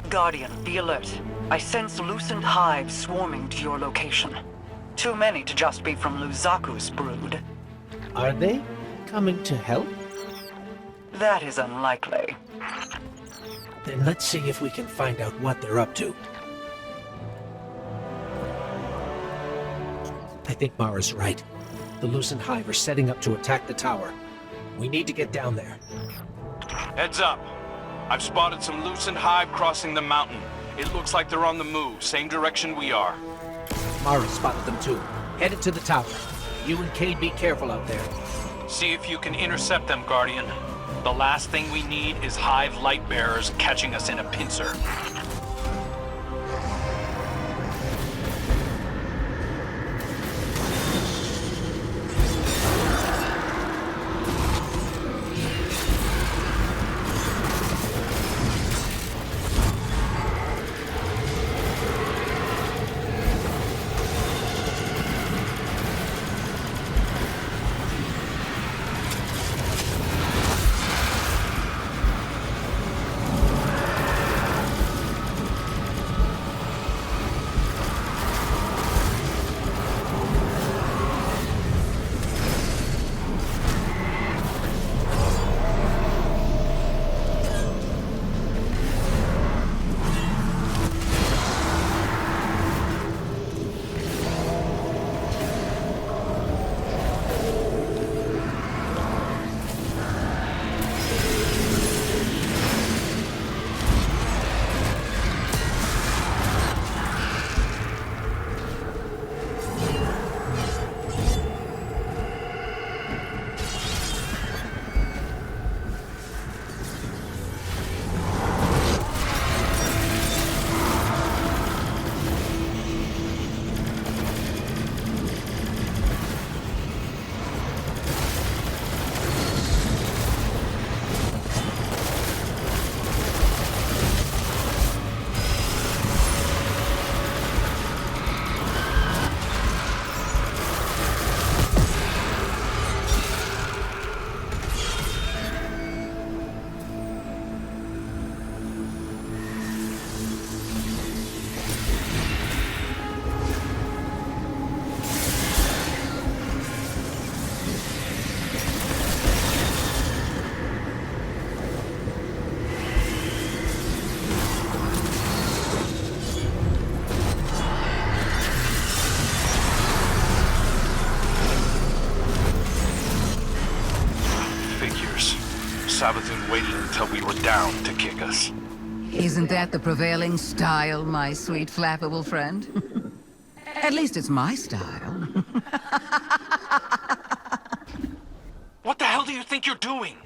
Guardian, be alert. I sense loosened hives swarming to your location. Too many to just be from Luzaku's brood. Are they coming to help? That is unlikely. Then let's see if we can find out what they're up to. I think Mara's right. The loosened hive are setting up to attack the tower. We need to get down there. Heads up. I've spotted some loosened hive crossing the mountain. It looks like they're on the move, same direction we are. Mara spotted them too. Headed to the tower. You and Cade be careful out there. See if you can intercept them, Guardian. The last thing we need is hive light bearers catching us in a pincer. Savathun waited until we were down to kick us. Isn't that the prevailing style, my sweet flappable friend? At least it's my style. What the hell do you think you're doing?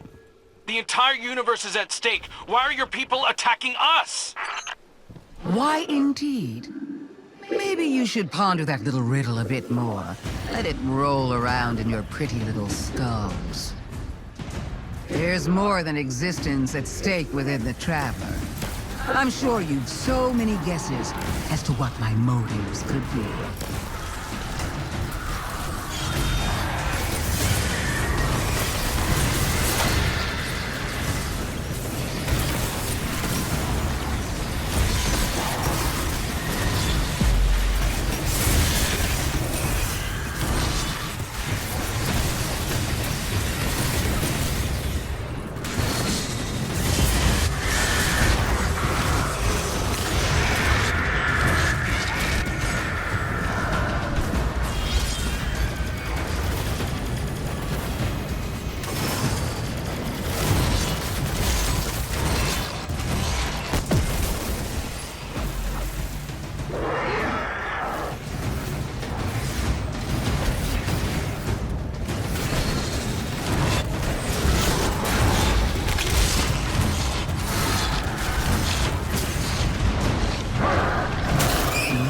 The entire universe is at stake. Why are your people attacking us? Why indeed? Maybe you should ponder that little riddle a bit more. Let it roll around in your pretty little skulls. There's more than existence at stake within the Traveler. I'm sure you've so many guesses as to what my motives could be.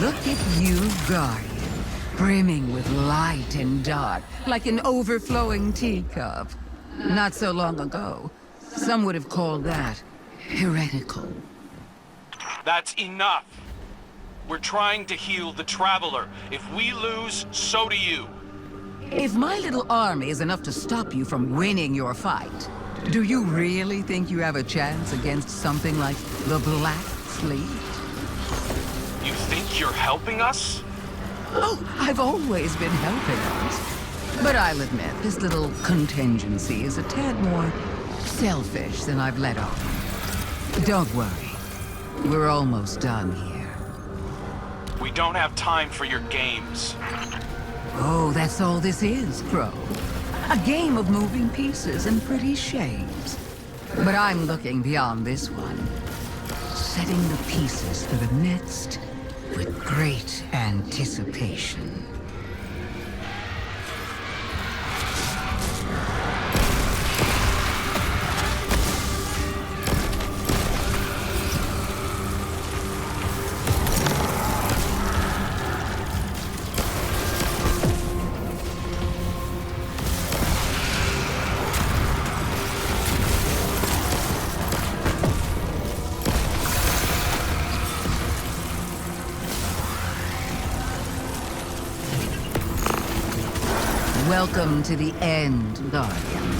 Look at you, Guardian, brimming with light and dark, like an overflowing teacup. Not so long ago, some would have called that heretical. That's enough. We're trying to heal the Traveler. If we lose, so do you. If my little army is enough to stop you from winning your fight, Do you really think you have a chance against something like the Black Fleet? You think you're helping us? Oh, I've always been helping us. But I'll admit, this little contingency is a tad more selfish than I've let on. Don't worry. We're almost done here. We don't have time for your games. Oh, that's all this is, Crow. A game of moving pieces and pretty shapes. But I'm looking beyond this one. Setting the pieces for the next with great anticipation. Welcome to the end, Guardian.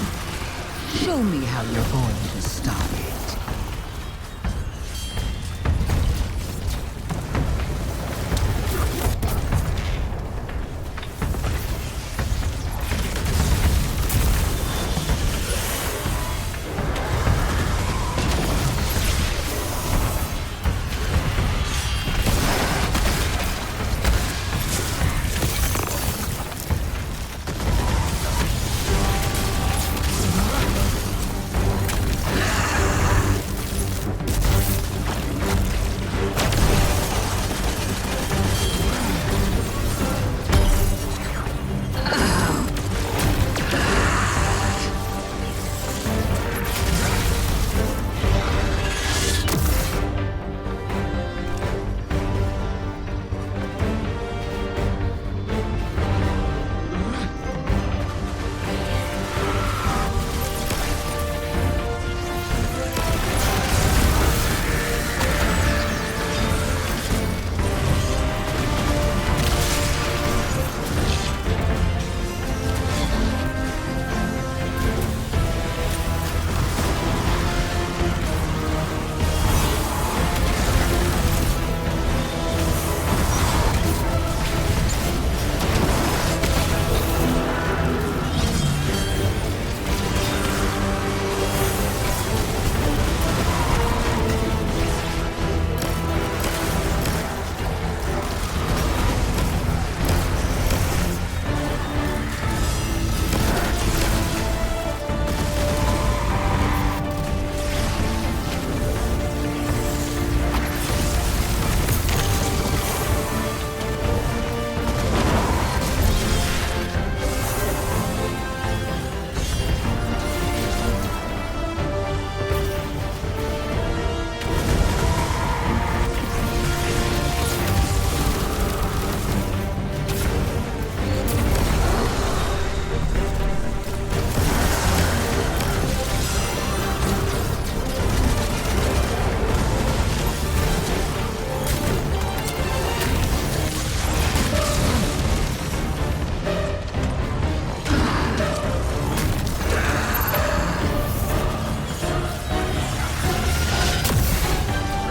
Show me how you're going to stop it.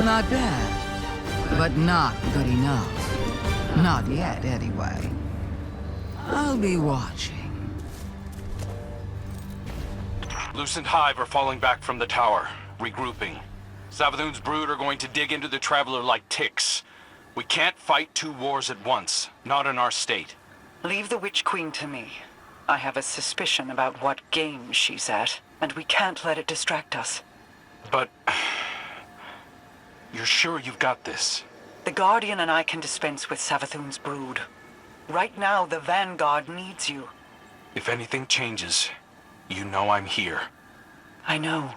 Not bad, but not good enough. Not yet, anyway. I'll be watching. Lucent Hive are falling back from the tower, regrouping. Savathun's brood are going to dig into the Traveler like ticks. We can't fight two wars at once, not in our state. Leave the Witch Queen to me. I have a suspicion about what game she's at, and we can't let it distract us. But... you're sure you've got this? The Guardian and I can dispense with Savathun's brood. Right now, the Vanguard needs you. If anything changes, you know I'm here. I know.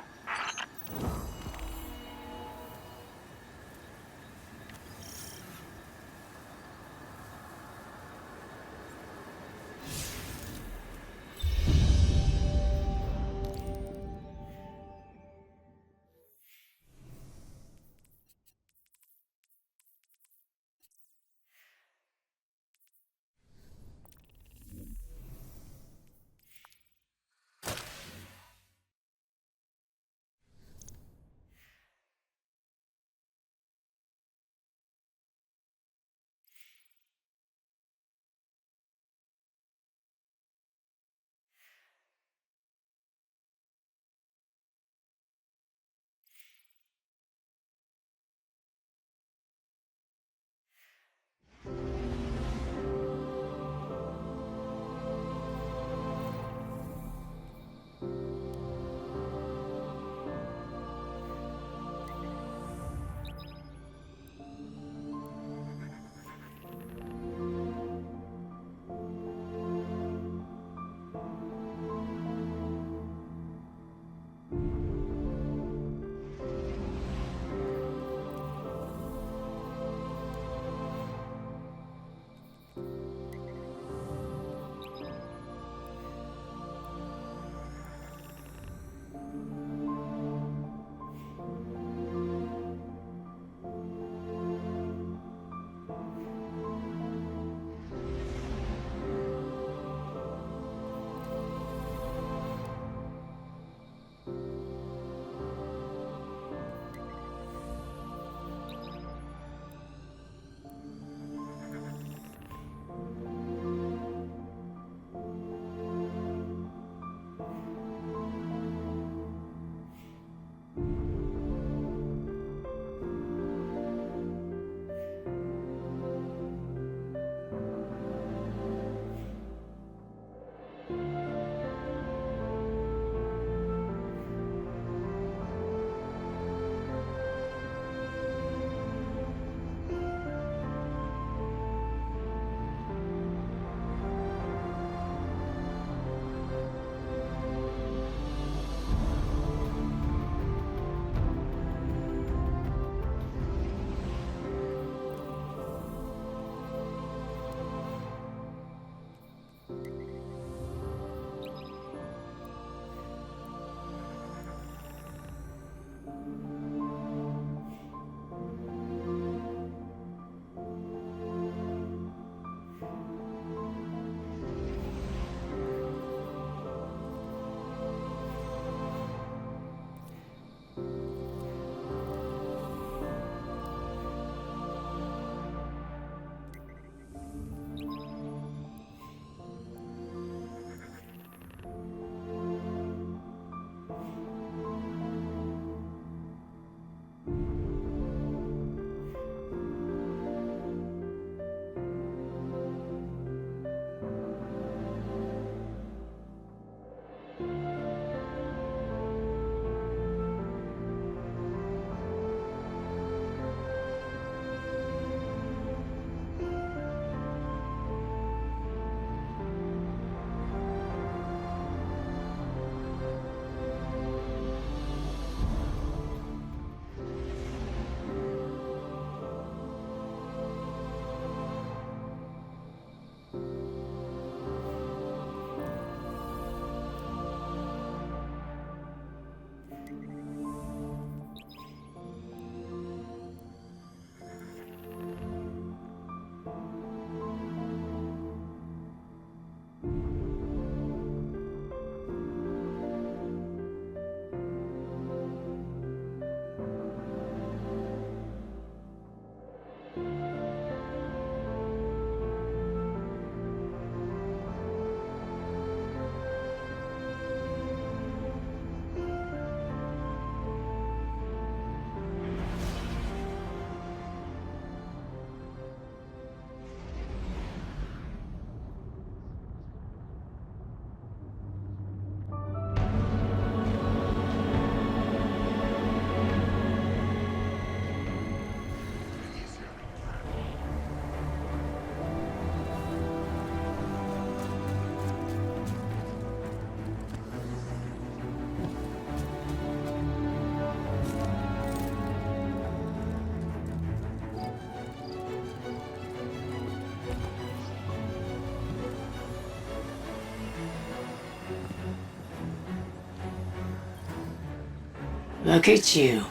Look at you,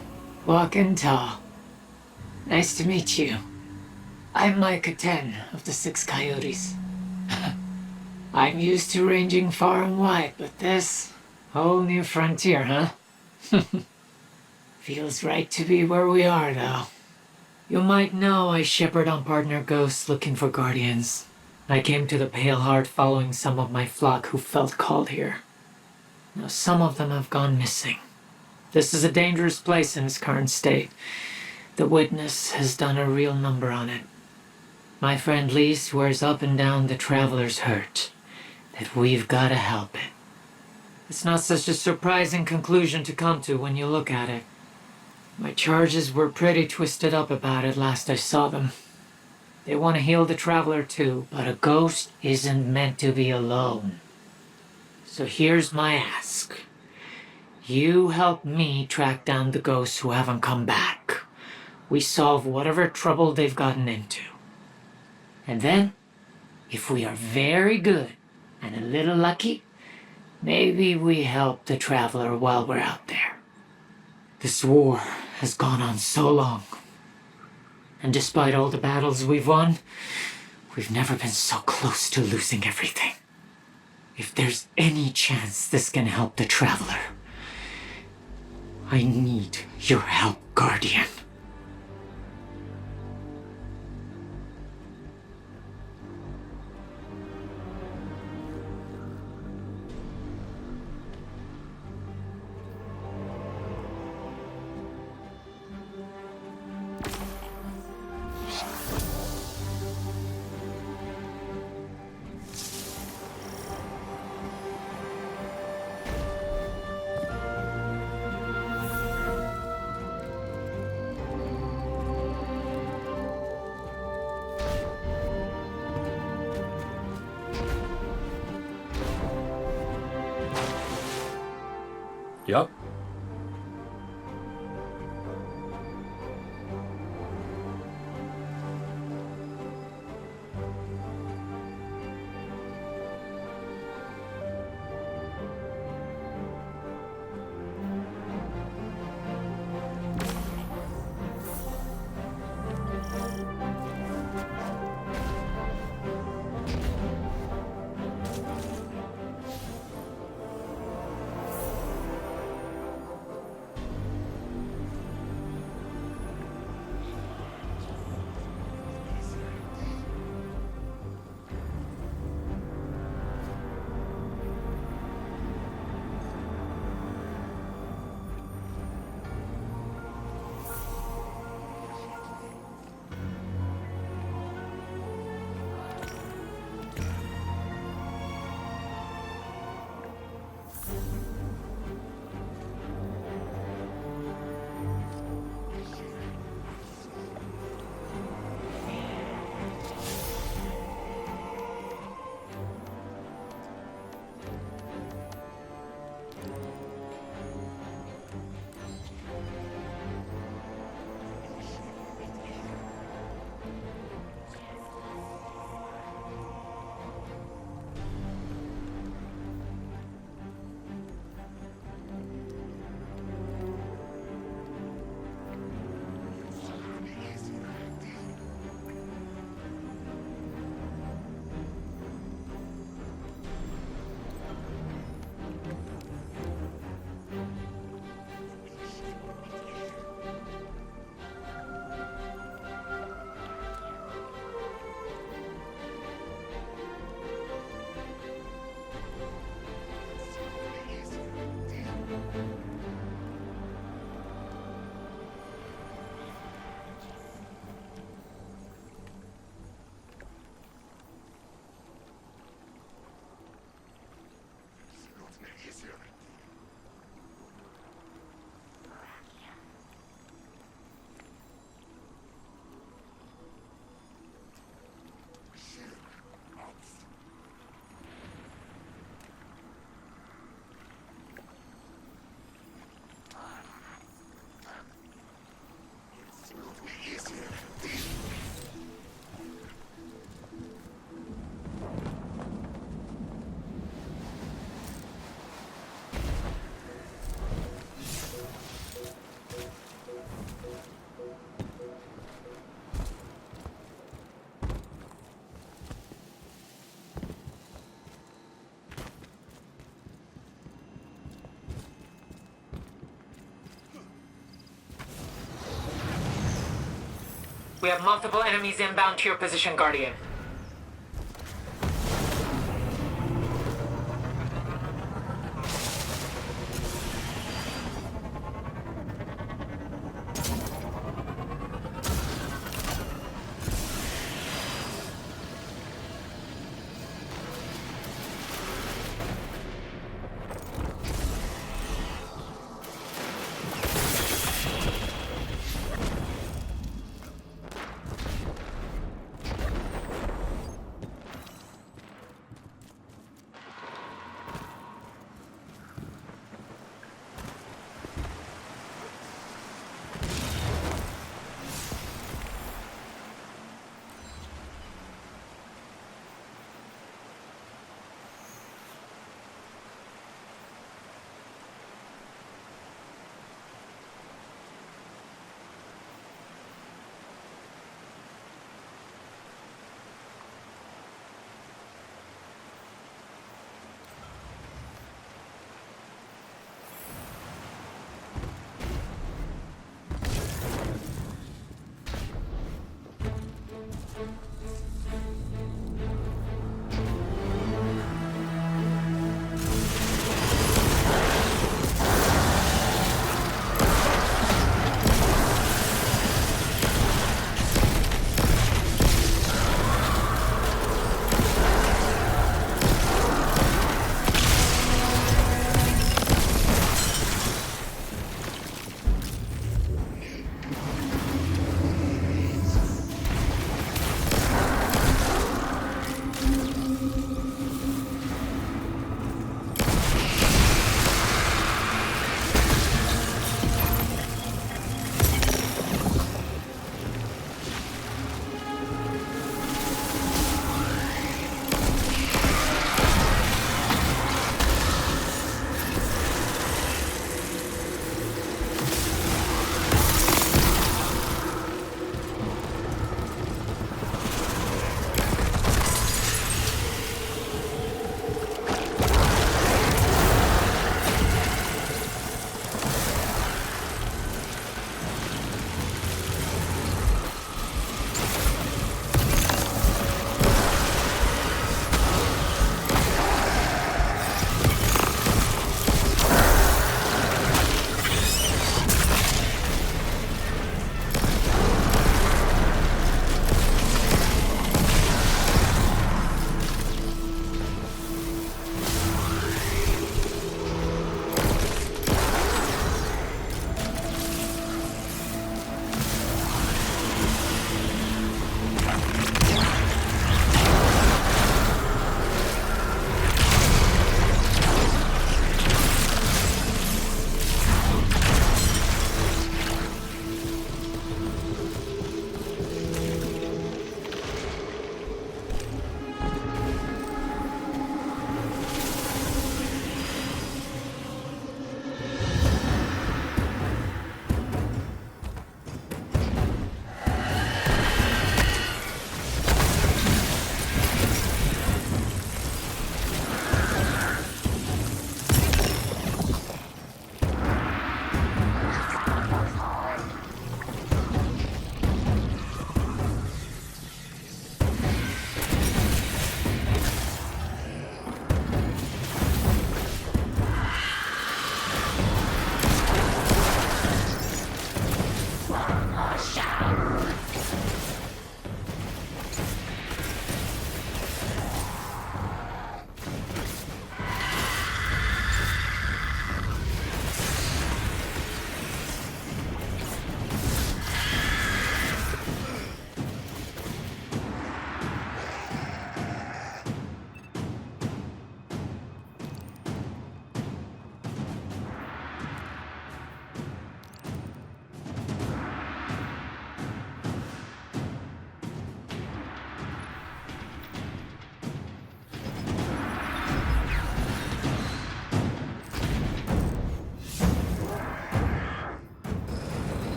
walking tall. Nice to meet you. I'm Micah 10 of the Six Coyotes. I'm used to ranging far and wide, but this whole new frontier, huh? Feels right to be where we are, though. You might know I shepherd on partner ghosts looking for guardians. I came to the Pale Heart following some of my flock who felt called here. Now some of them have gone missing. This is a dangerous place in its current state. The Witness has done a real number on it. My friend Lee swears up and down the Traveler's hurt, that we've gotta help it. It's not such a surprising conclusion to come to when you look at it. My charges were pretty twisted up about it last I saw them. They want to heal the Traveler too, but a ghost isn't meant to be alone. So here's my ask. You help me track down the ghosts who haven't come back. We solve whatever trouble they've gotten into. And then, if we are very good and a little lucky, maybe we help the Traveler while we're out there. This war has gone on so long. And despite all the battles we've won, we've never been so close to losing everything. If there's any chance this can help the Traveler, I need your help, Guardian. Yup. We have multiple enemies inbound to your position, Guardian.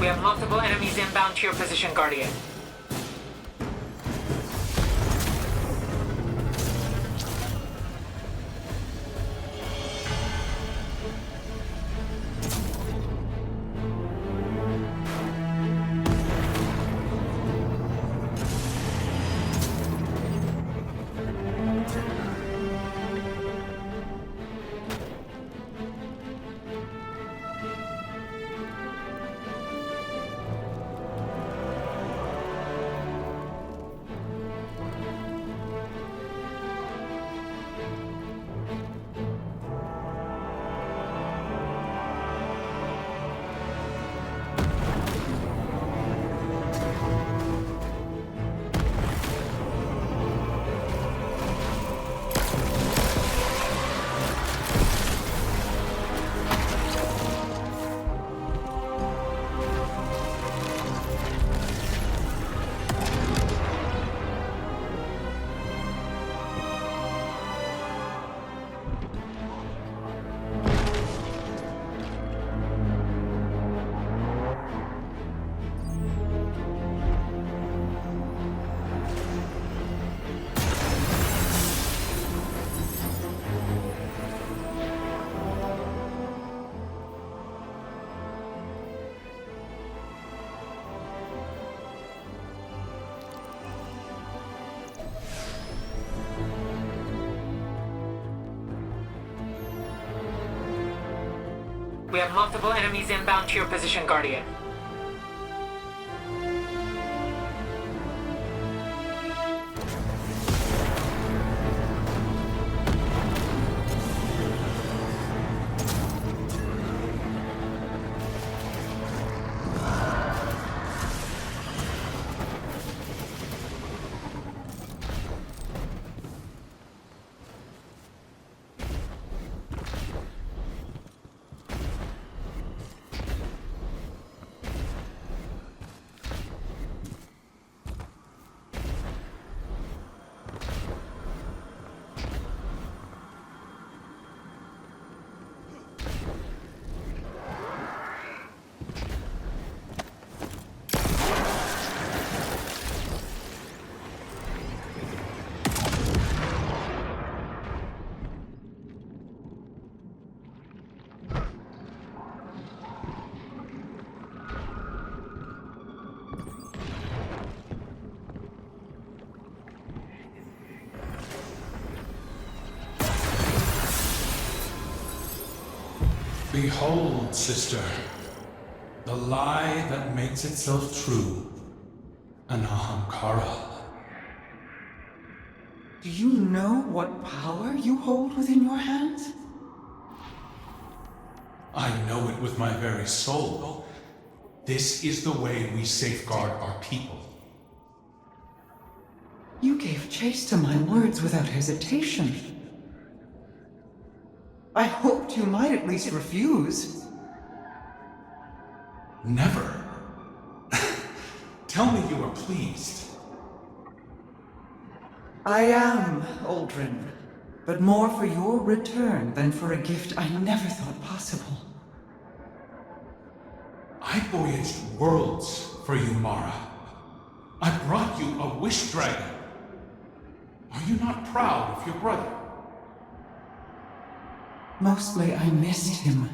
We have multiple enemies inbound to your position, Guardian. We have multiple enemies inbound to your position, Guardian. Behold, sister, the lie that makes itself true, an Ahamkara. Do you know what power you hold within your hands? I know it with my very soul. This is the way we safeguard our people. You gave chase to my words without hesitation. I hoped you might at least refuse. Never. Tell me you are pleased. I am, Aldrin, but more for your return than for a gift I never thought possible. I voyaged worlds for you, Mara. I brought you a wish dragon. Are you not proud of your brother? Mostly I missed him.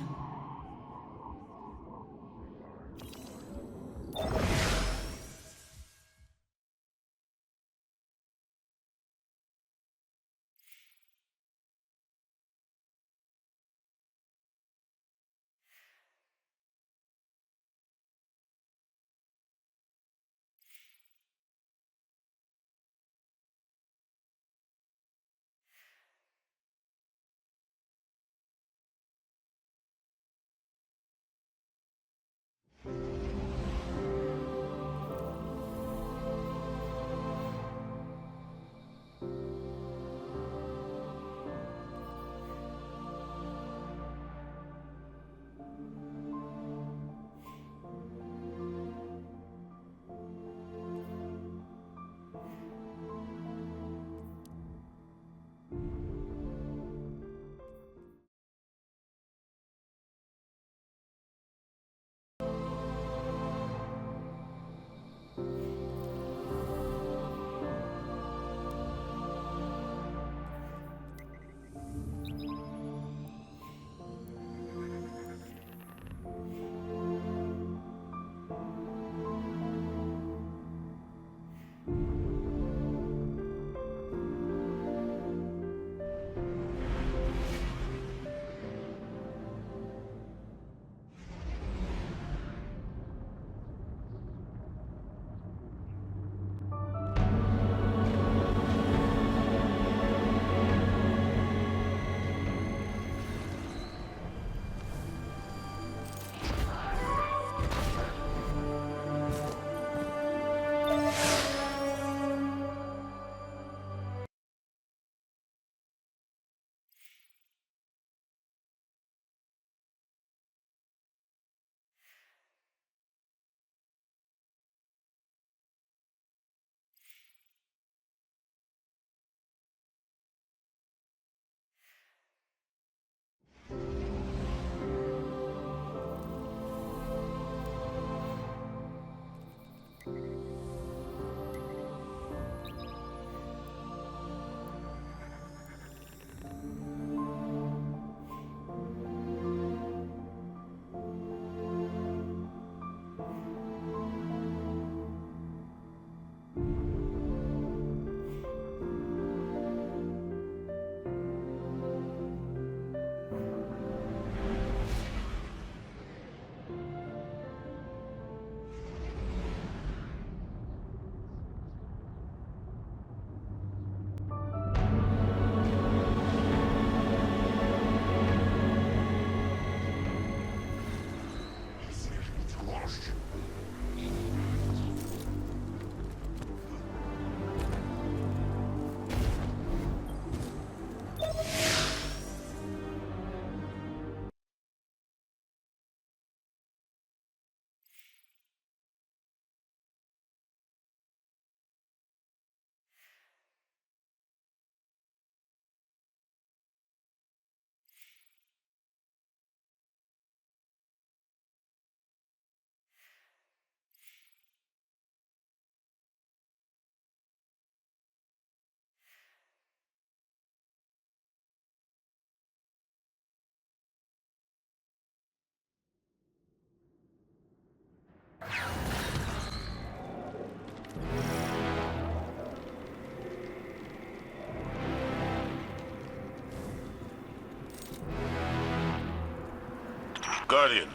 Guardian,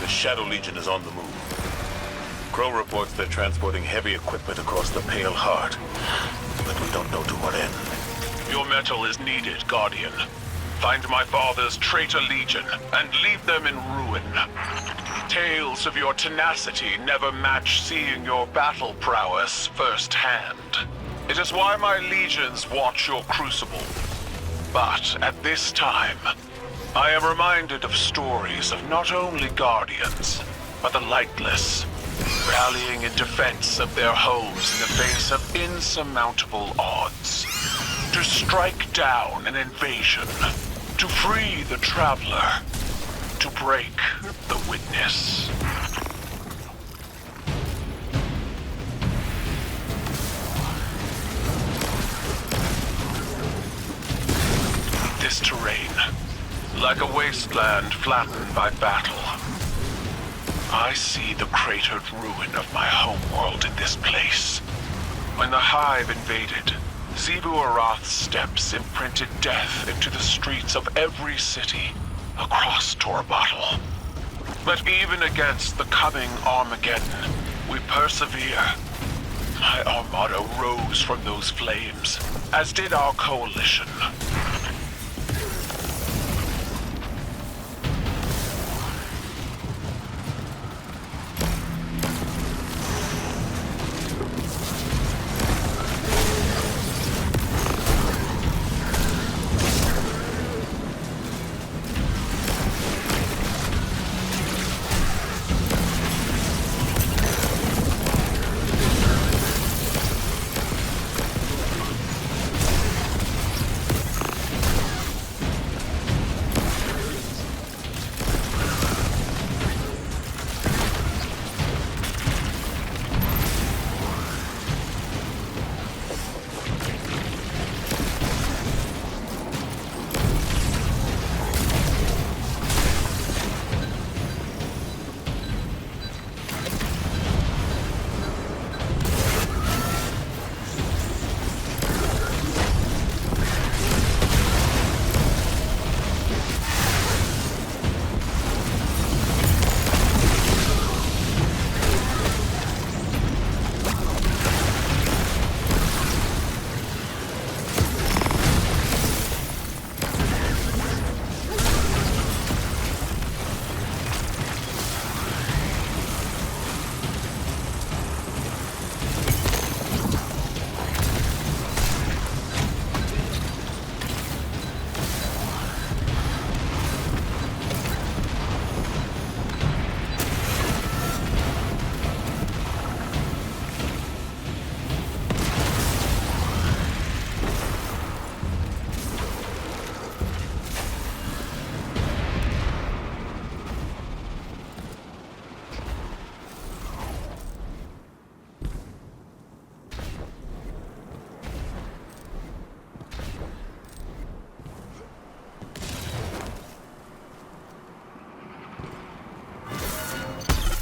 the Shadow Legion is on the move. Crow reports they're transporting heavy equipment across the Pale Heart, but we don't know to what end. Your metal is needed, Guardian. Find my father's traitor legion and leave them in ruin. Tales of your tenacity never match seeing your battle prowess firsthand. It is why my legions watch your crucible. But at this time, I am reminded of stories of not only Guardians, but the Lightless, rallying in defense of their homes in the face of insurmountable odds. To strike down an invasion, to free the Traveler, to break the Witness. This terrain, like a wasteland flattened by battle. I see the cratered ruin of my homeworld in this place. When the Hive invaded, Xivu Arath's steps imprinted death into the streets of every city across Torabottle. But even against the coming Armageddon, we persevere. My Armada rose from those flames, as did our coalition.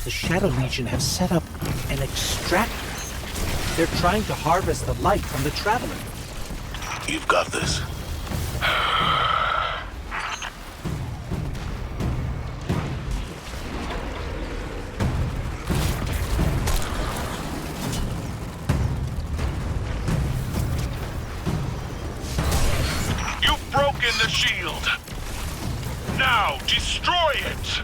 The Shadow Legion have set up an extractor. They're trying to harvest the light from the Traveler. You've got this. You've broken the shield. Now destroy it!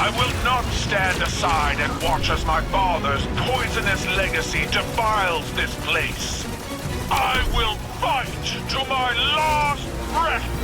I will not stand aside and watch as my father's poisonous legacy defiles this place. I will fight to my last breath!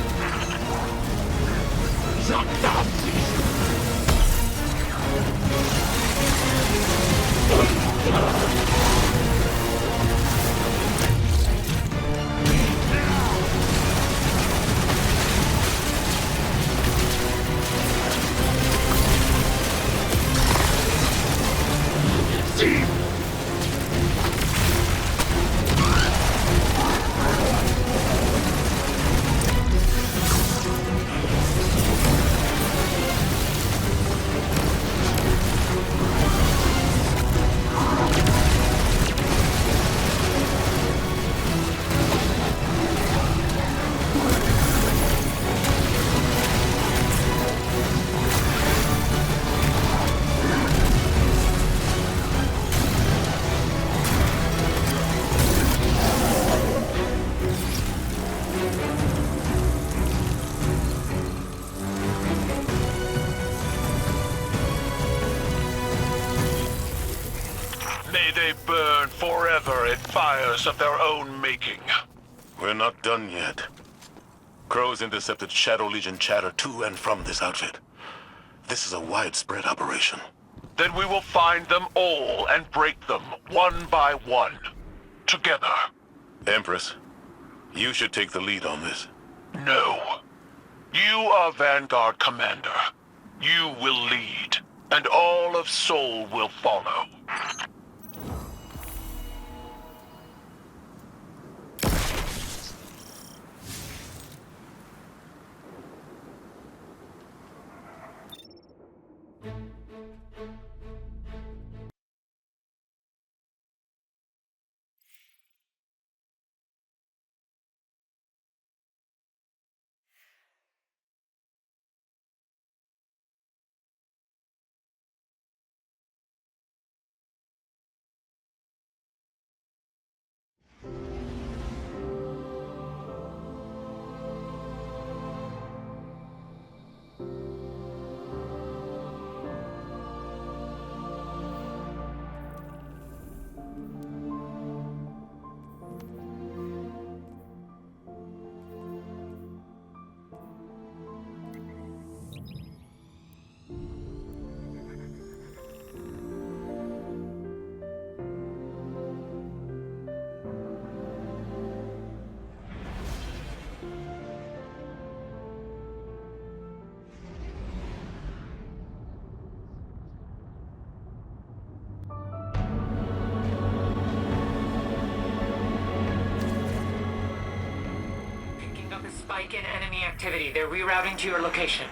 May they burn forever in fires of their own making. We're not done yet. Crows intercepted Shadow Legion chatter to and from this outfit. This is a widespread operation. Then we will find them all and break them one by one. Together. Empress, you should take the lead on this. No. You are Vanguard Commander. You will lead, and all of Seoul will follow. Spike in enemy activity. They're rerouting to your location.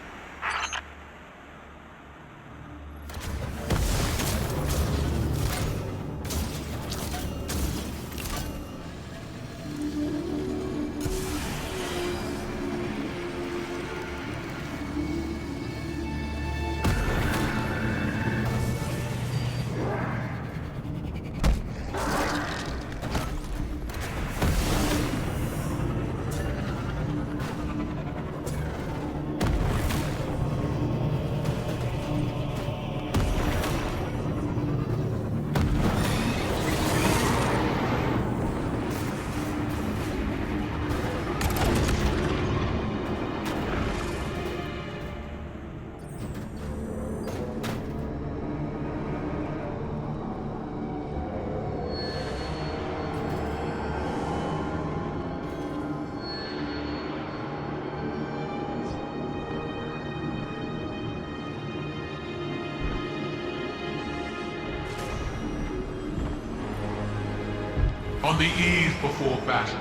On the eve before battle,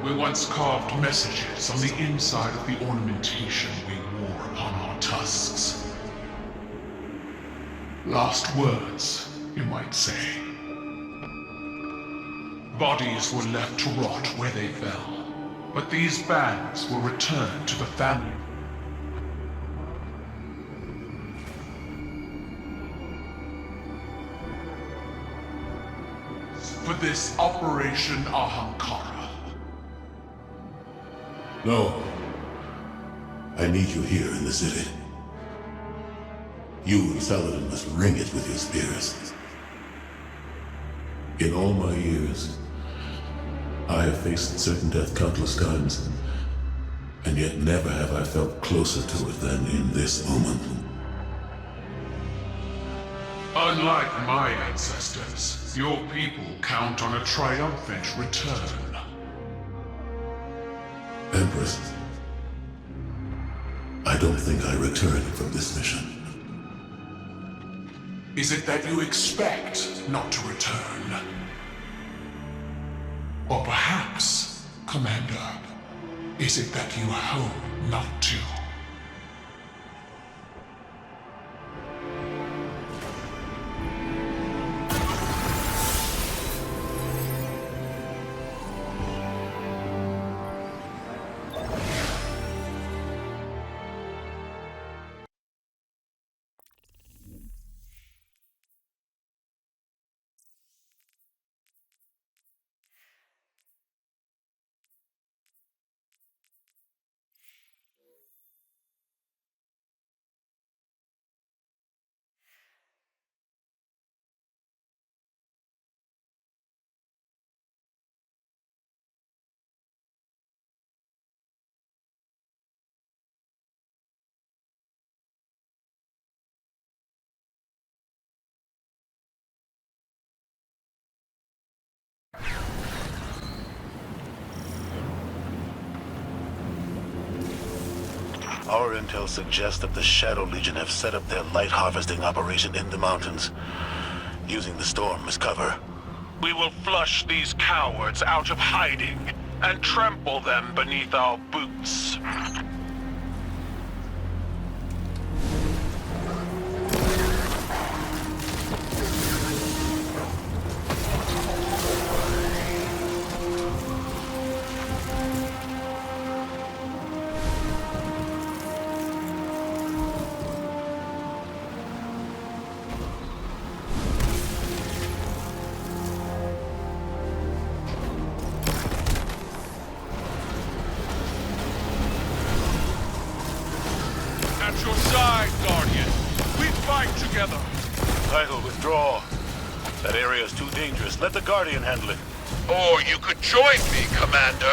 we once carved messages on the inside of the ornamentation we wore upon our tusks. Last words, you might say. Bodies were left to rot where they fell, but these bands were returned to the family. For this Operation Ahamkara. No. I need you here in the city. You and Saladin must ring it with your spears. In all my years, I have faced certain death countless times, and yet never have I felt closer to it than in this moment. Unlike my ancestors, your people count on a triumphant return. Empress, I don't think I returned from this mission. Is it that you expect not to return? Or perhaps, Commander, is it that you hope not to? Our intel suggests that the Shadow Legion have set up their light harvesting operation in the mountains, using the storm as cover. We will flush these cowards out of hiding and trample them beneath our boots. At your side, Guardian. We fight together. Title, withdraw. That area is too dangerous. Let the Guardian handle it. Or you could join me, Commander.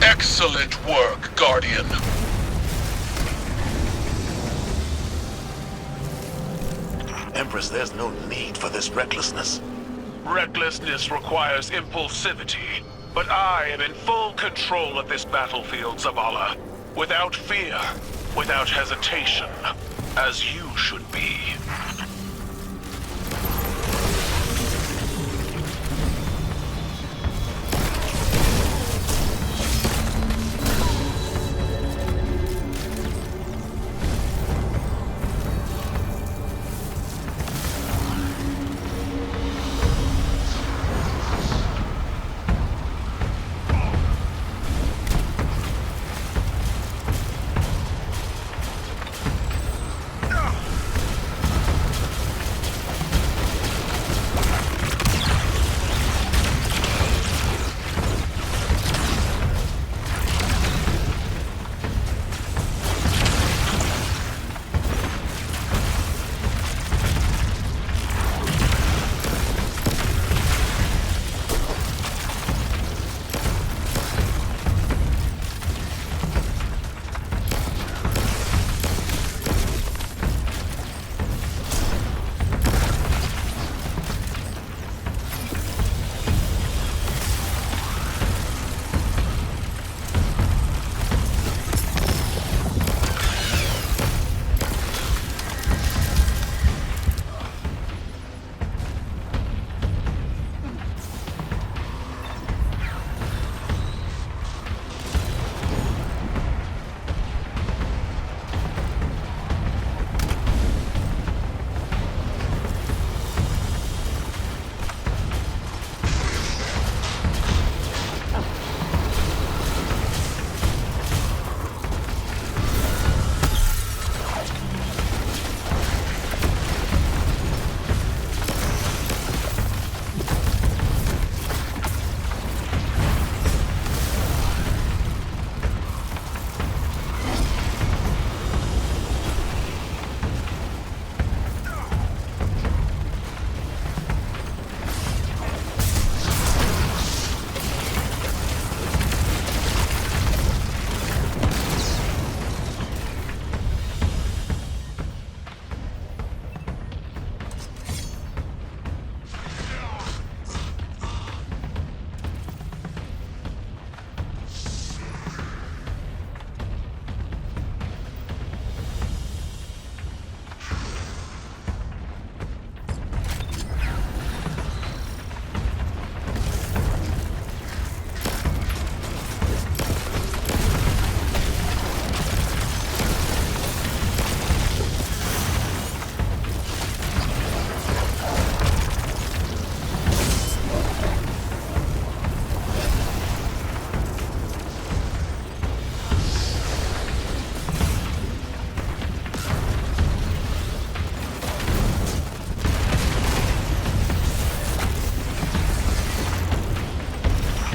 Excellent work, Guardian. Empress, there's no need for this recklessness. Recklessness requires impulsivity, but I am in full control of this battlefield, Zavala. Without fear, without hesitation. as you should be.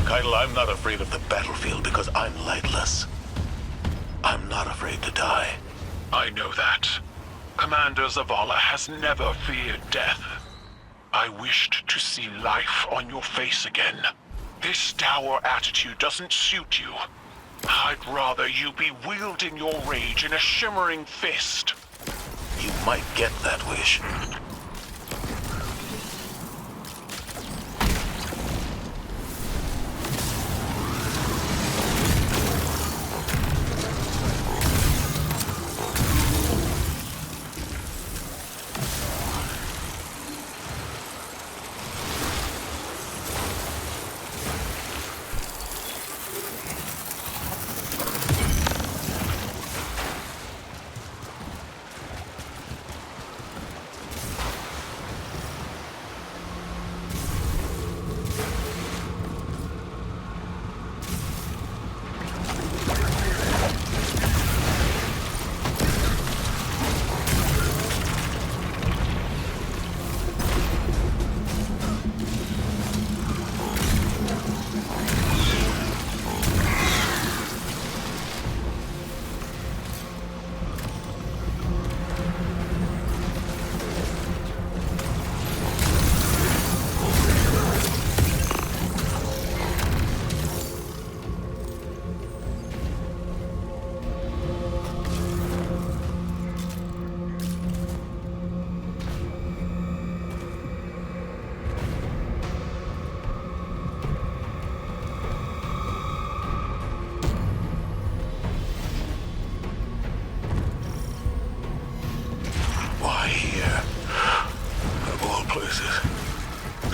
Keitel, I'm not afraid of the battlefield because I'm lightless. I'm not afraid to die. I know that. Commander Zavala has never feared death. I wished to see life on your face again. This dour attitude doesn't suit you. I'd rather you be wielding your rage in a shimmering fist. You might get that wish.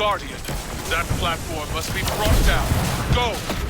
Guardian, that platform must be brought down. Go!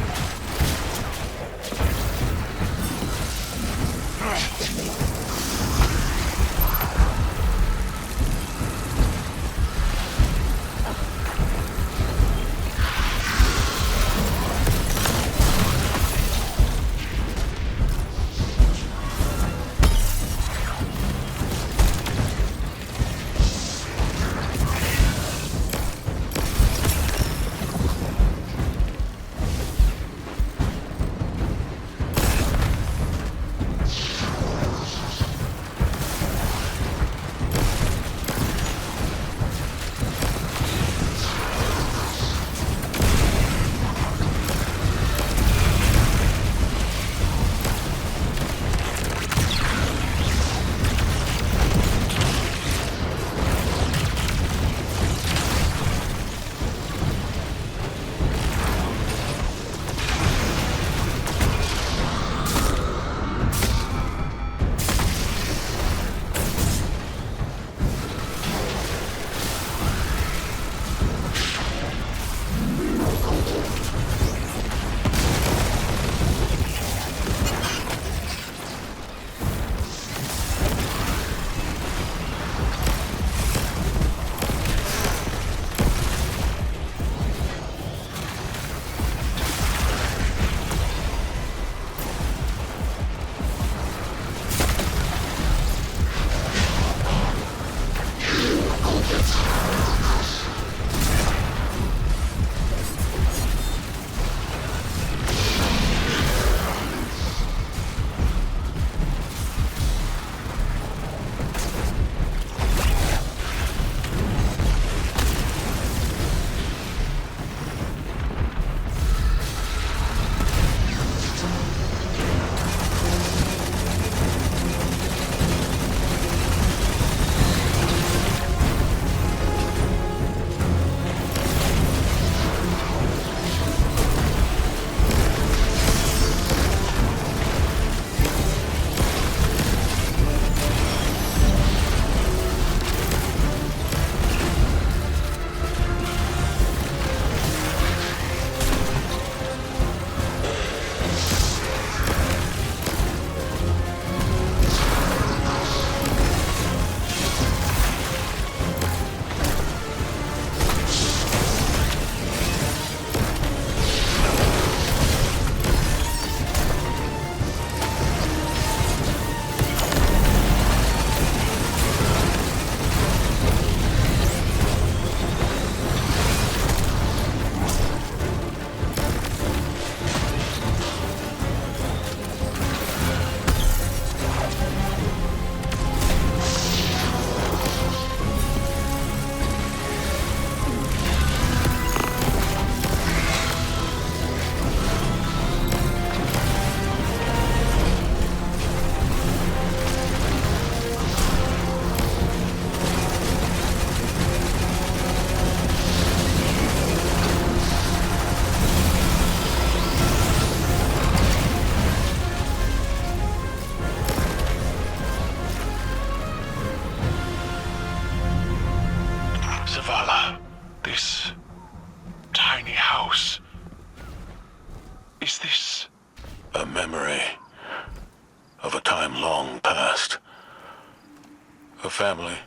A family.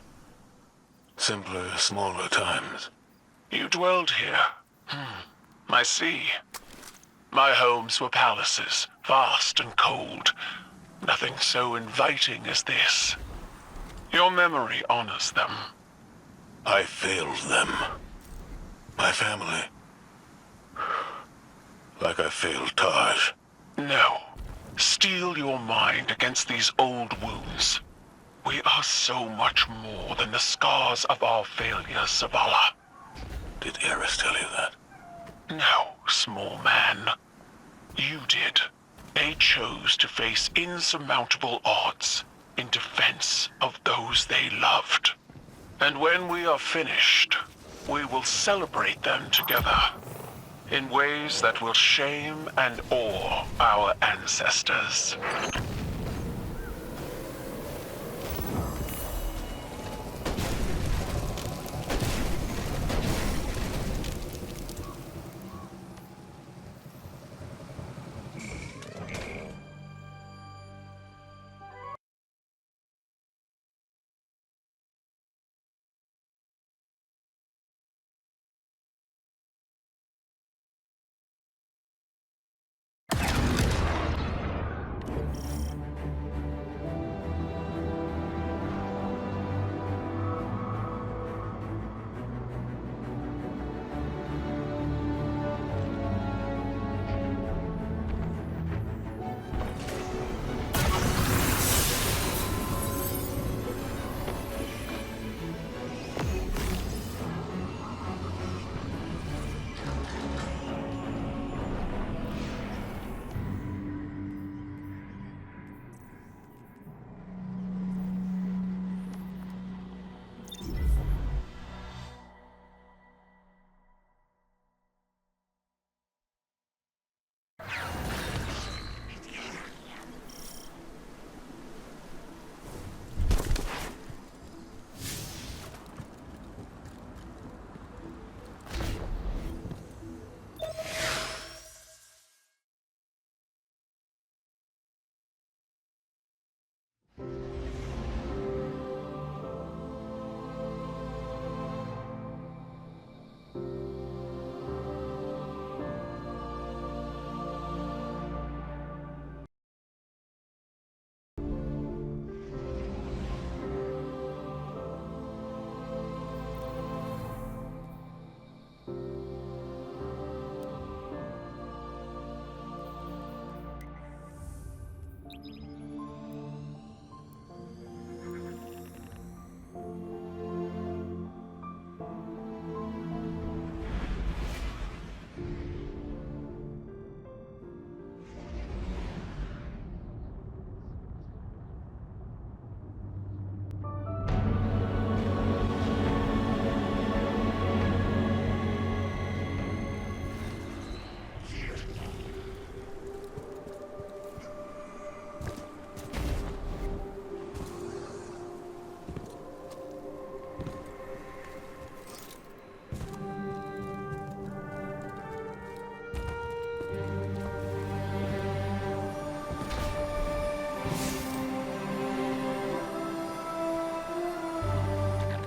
Simpler, smaller times. You dwelled here. I see. My homes were palaces, vast and cold. Nothing so inviting as this. Your memory honors them. I failed them. My family. Like I failed Taj. No. Steel your mind against these old wounds. We are so much more than the scars of our failures, Zavala. Did Eris tell you that? No, small man. You did. They chose to face insurmountable odds in defense of those they loved. And when we are finished, we will celebrate them together in ways that will shame and awe our ancestors.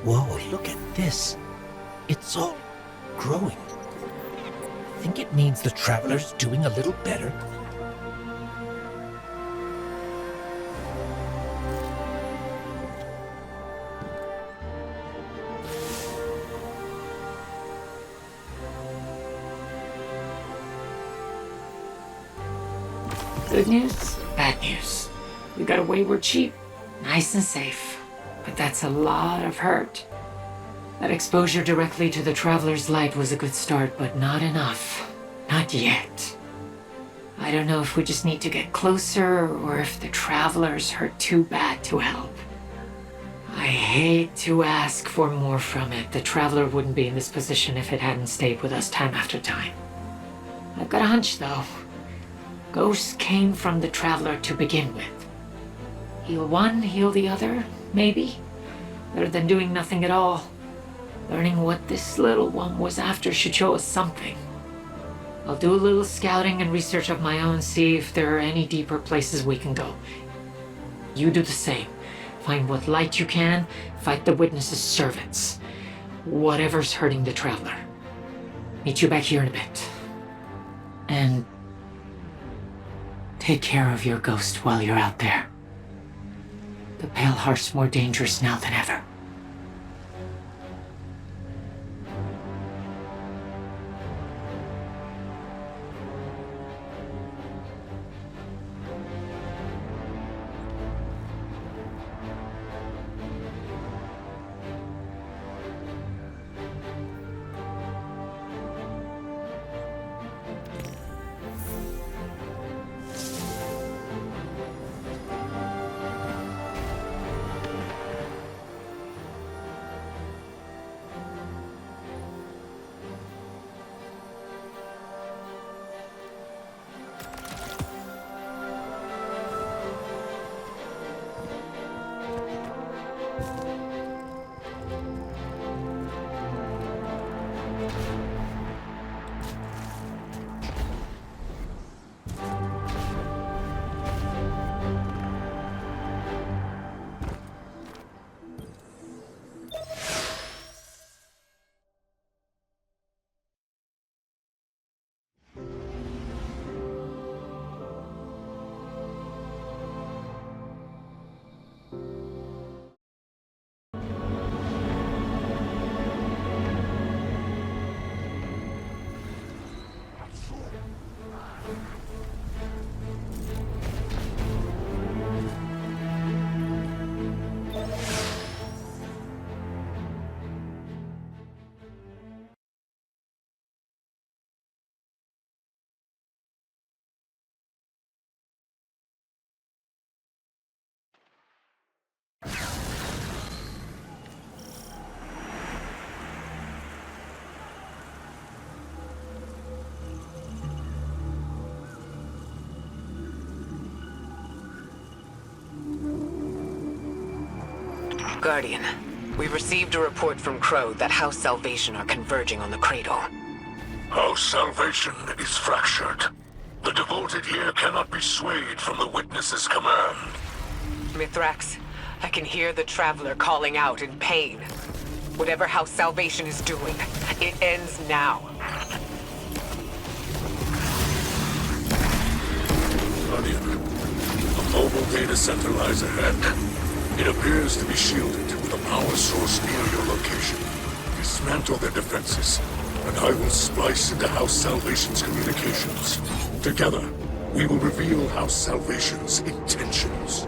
Whoa, look at this. It's all growing. Think it means the Traveler's doing a little better? Good news, bad news. We got away, we're cheap, nice and safe. But that's a lot of hurt. That exposure directly to the Traveler's light was a good start, but not enough. Not yet. I don't know if we just need to get closer, or if the Traveler's hurt too bad to help. I hate to ask for more from it. The Traveler wouldn't be in this position if it hadn't stayed with us time after time. I've got a hunch, though. Ghosts came from the Traveler to begin with. Heal one, heal the other, maybe. Better than doing nothing at all. Learning what this little one was after should show us something. I'll do a little scouting and research of my own, see if there are any deeper places we can go. You do the same. Find what light you can, fight the Witness's servants. Whatever's hurting the Traveler. Meet you back here in a bit. And take care of your ghost while you're out there. The Pale Heart's more dangerous now than ever. Guardian, we received a report from Crow that House Salvation are converging on the Cradle. House Salvation is fractured. The devoted ear cannot be swayed from the Witness's command. Mithrax, I can hear the Traveler calling out in pain. Whatever House Salvation is doing, it ends now. Guardian, a mobile data center lies ahead. It appears to be shielded with a power source near your location. Dismantle their defenses, and I will splice into House Salvation's communications. Together, we will reveal House Salvation's intentions.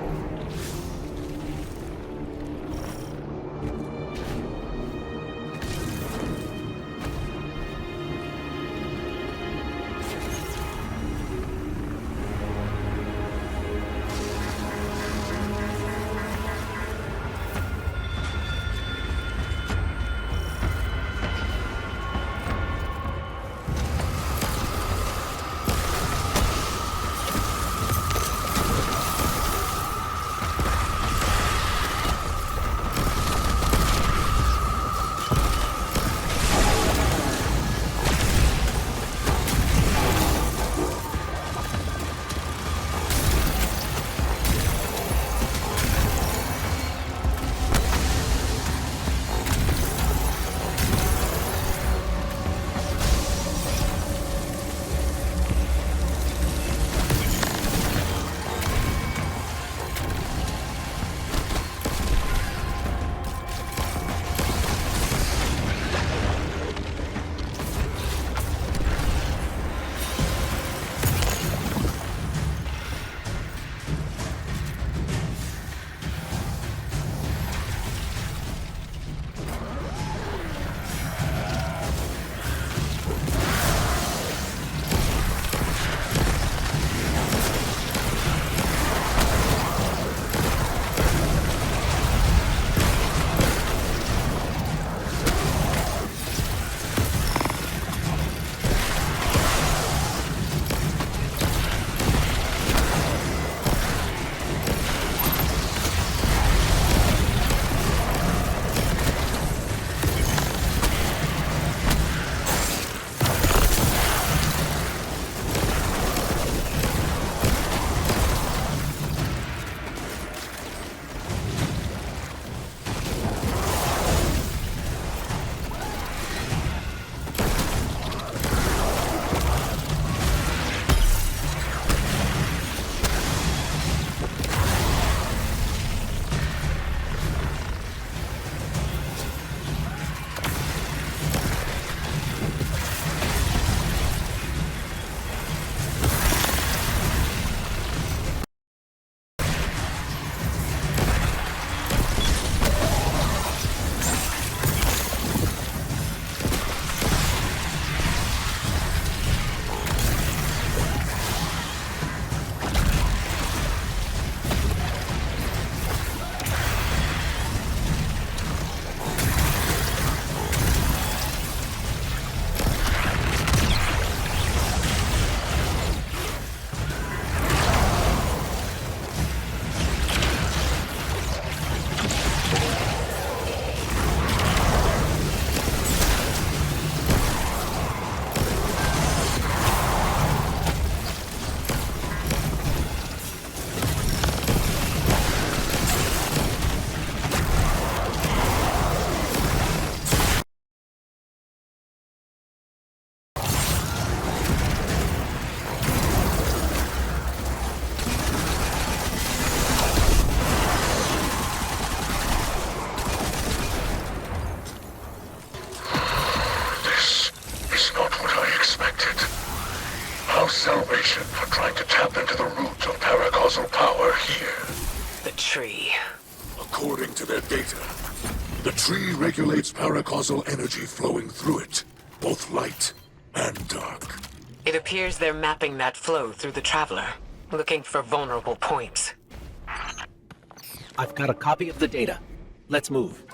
to their data. The tree regulates paracausal energy flowing through it, both light and dark. It appears they're mapping that flow through the Traveler, looking for vulnerable points. I've got a copy of the data. Let's move.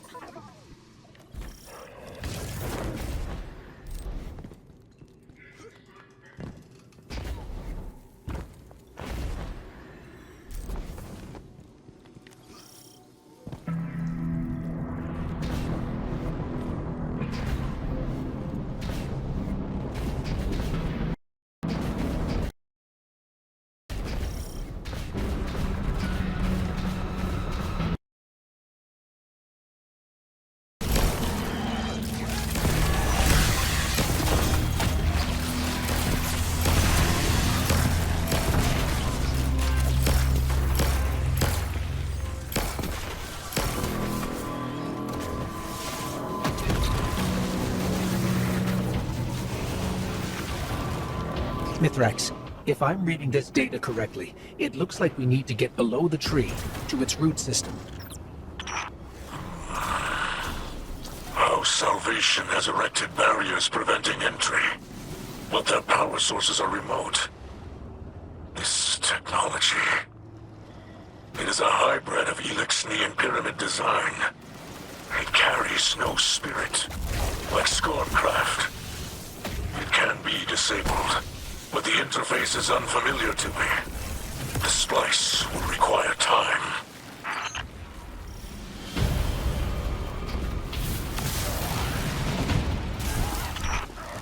Mithrax, if I'm reading this data correctly, it looks like we need to get below the tree, to its root system. House Salvation has erected barriers preventing entry, but their power sources are remote. This technology... it is a hybrid of Elixni and Pyramid design. It carries no spirit, like Stormcraft. It can be disabled, but the interface is unfamiliar to me. The splice will require time.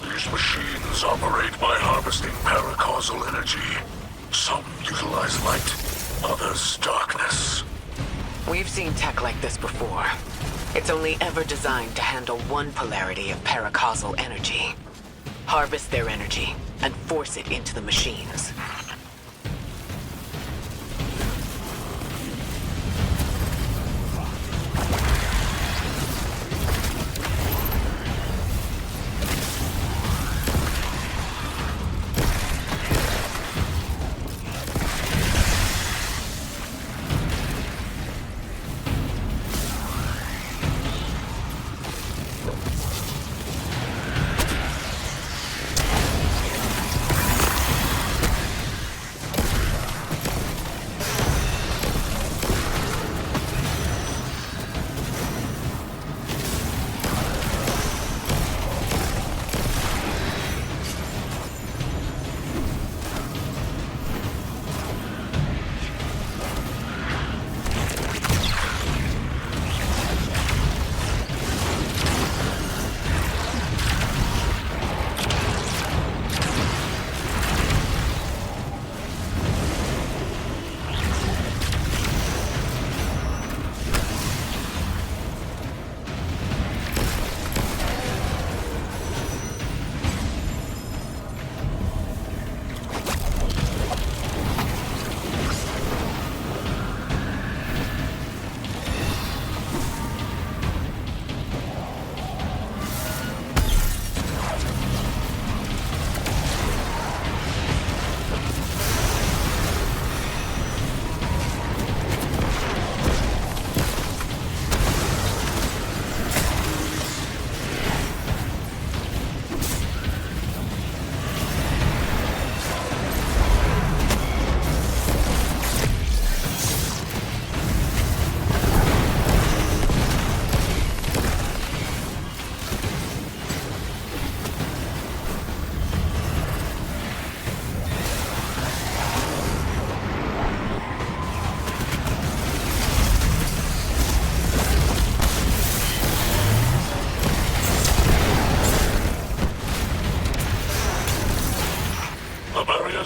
These machines operate by harvesting paracausal energy. Some utilize light, others darkness. We've seen tech like this before. It's only ever designed to handle one polarity of paracausal energy. Harvest their energy and force it into the machines.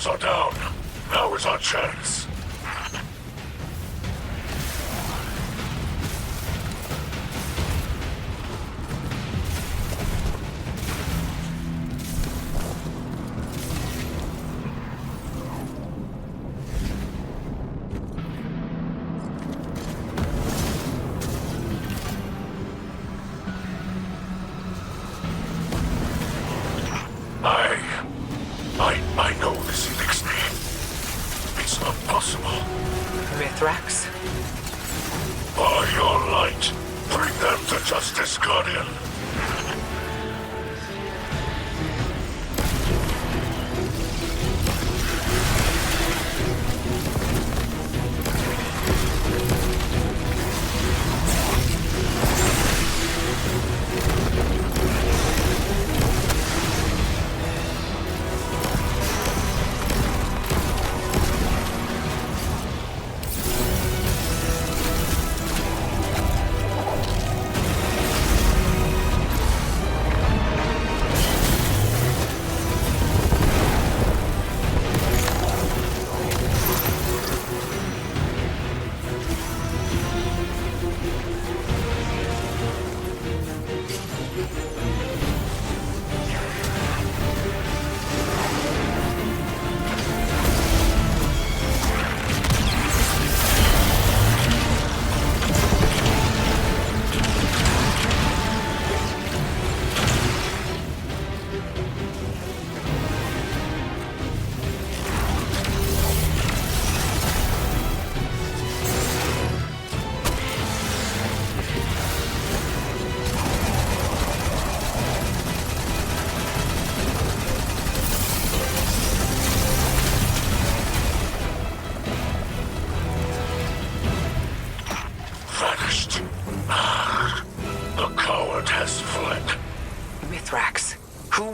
Are down. Now is our chance. I know this Elixni. It's not possible. justice, Guardian.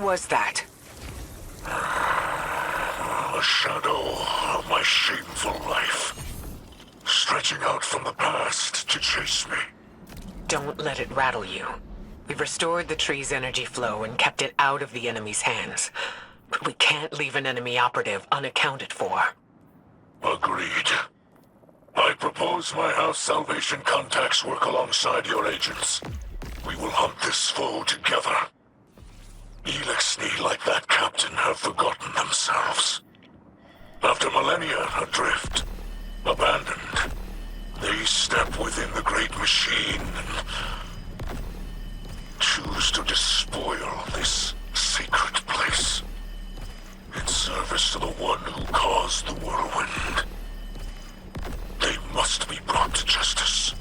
Was that? A shadow of my shameful life, stretching out from the past to chase me. Don't let it rattle you. We've restored the tree's energy flow and kept it out of the enemy's hands. But we can't leave an enemy operative unaccounted for. Agreed. I propose my House Salvation contacts work alongside your agents. We will hunt this foe together. Elixni, like that captain, have forgotten themselves. After millennia adrift, abandoned, they step within the great machine and choose to despoil this sacred place in service to the one who caused the whirlwind. They must be brought to justice.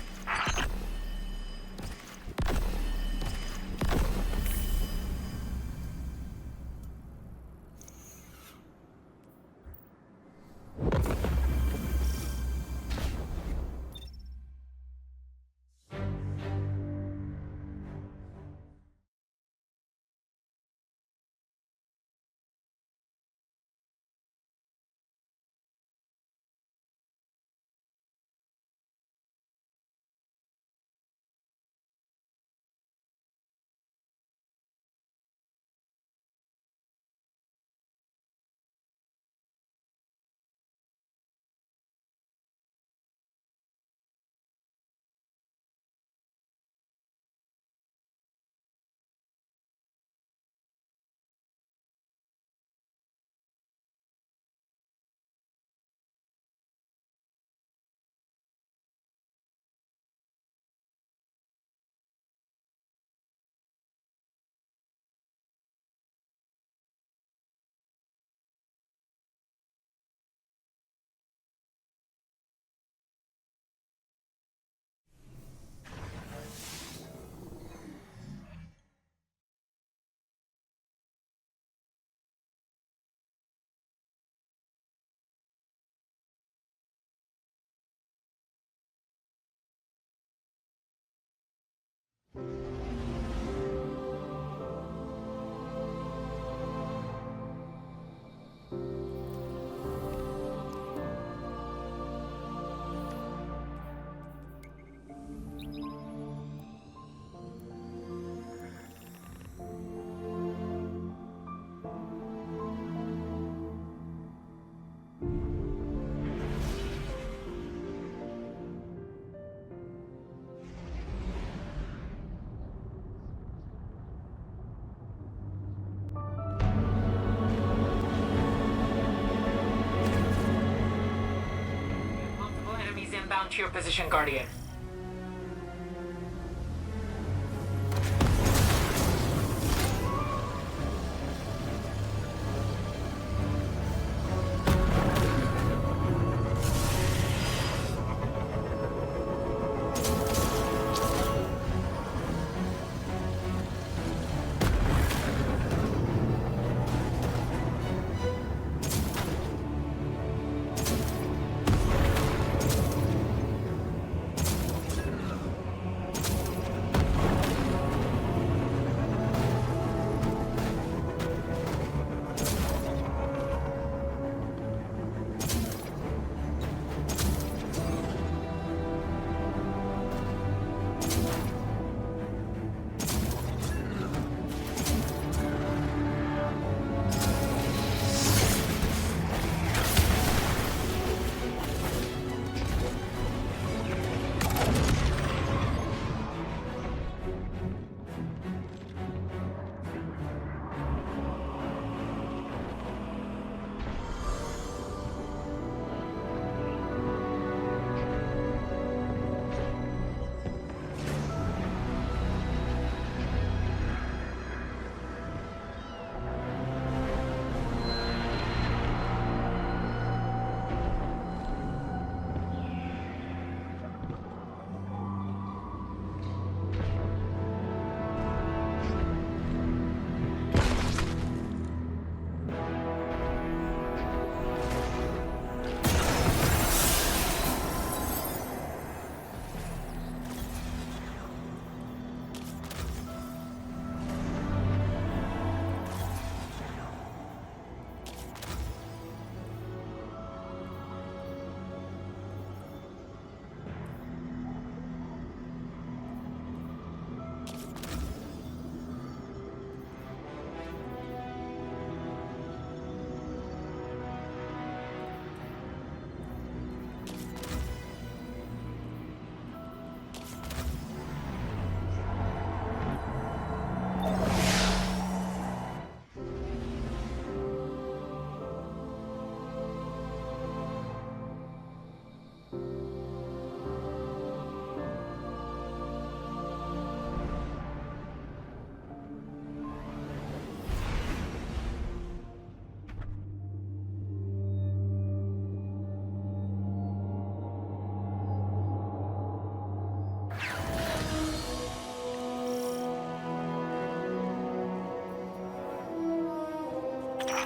Inbound to your position, Guardian.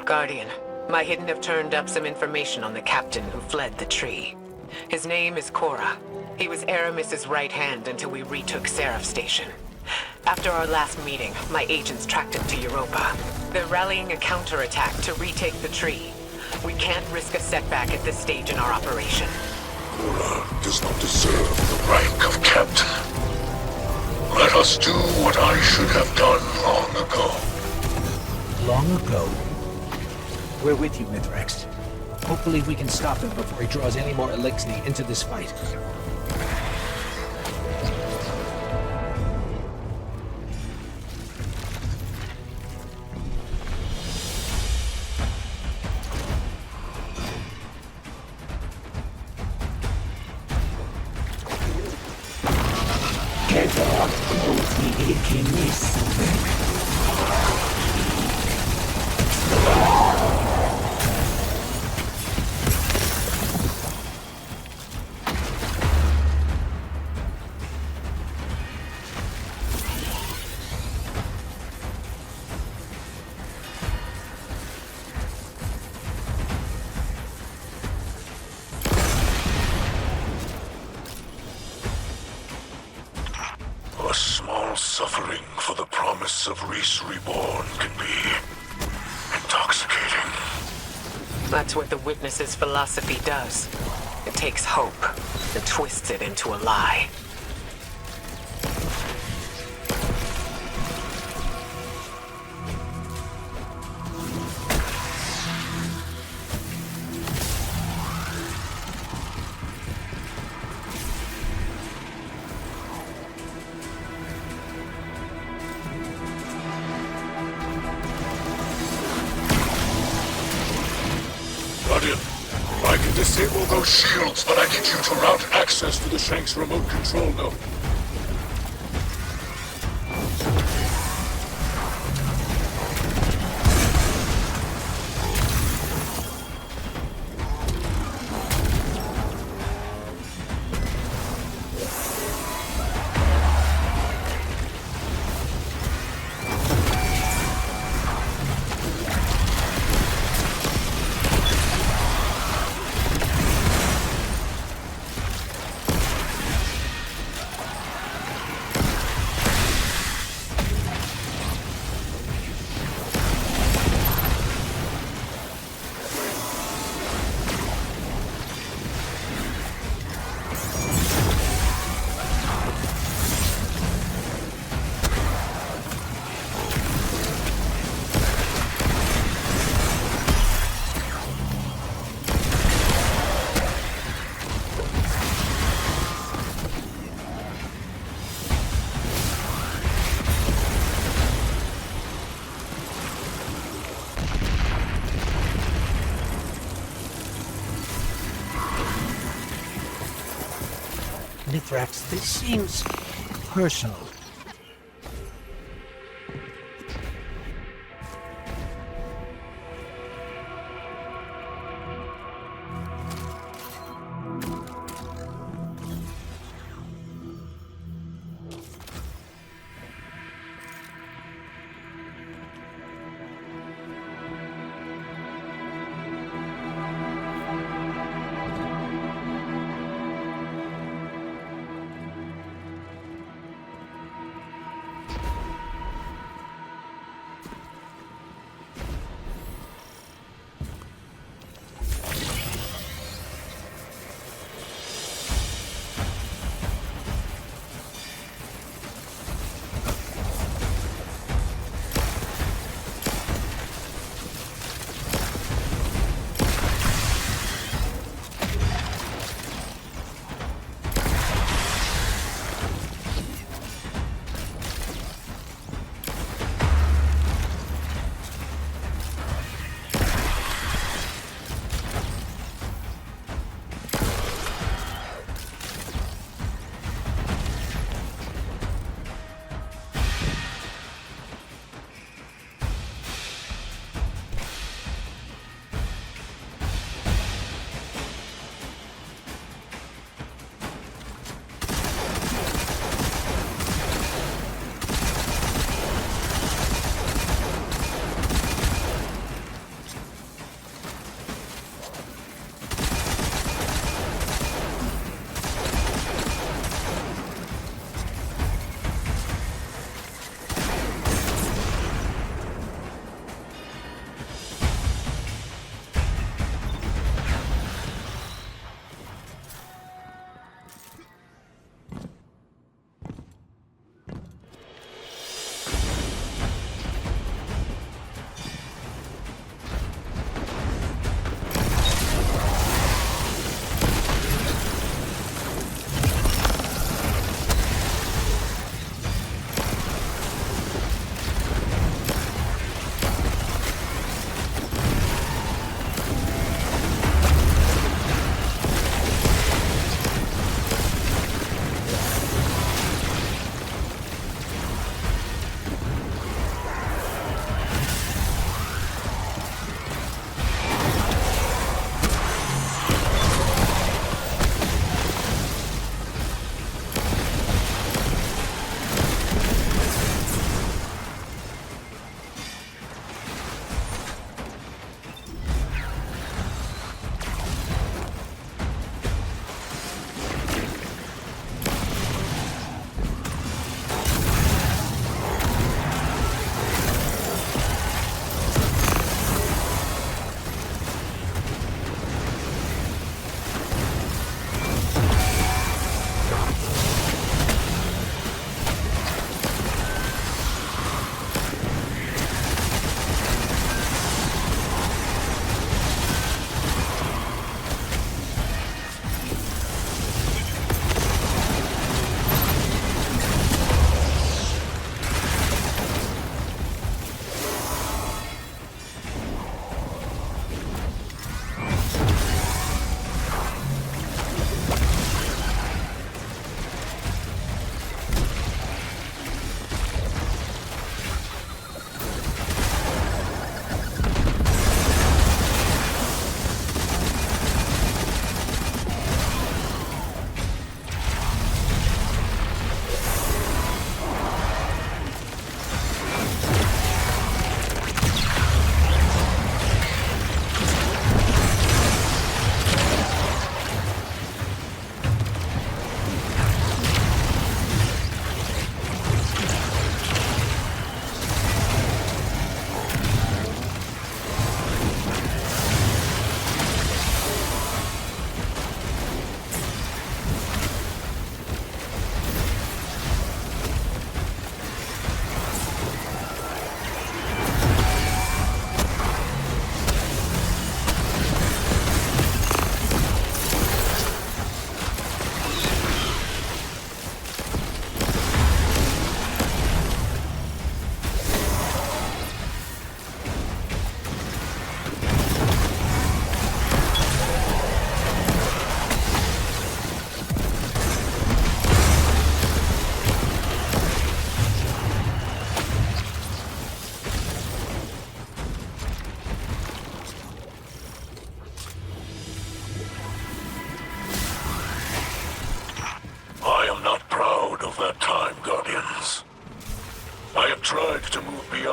Guardian, my Hidden have turned up some information on the captain who fled the tree. His name is Korra. He was Aramis's right hand until we retook Seraph Station. After our last meeting, my agents tracked him to Europa. They're rallying a counterattack to retake the tree. We can't risk a setback at this stage in our operation. Korra does not deserve the rank of captain. Let us do what I should have done long ago. Long ago. We're with you, Mithrax. Hopefully we can stop him before he draws any more Elixni into this fight. A small suffering for the promise of Reese Reborn can be intoxicating. That's what the Witness's philosophy does. It takes hope and twists it into a lie. Guardian, I can disable those shields, but I need you to route access to the Shanks remote control node. Mithrax, this seems personal.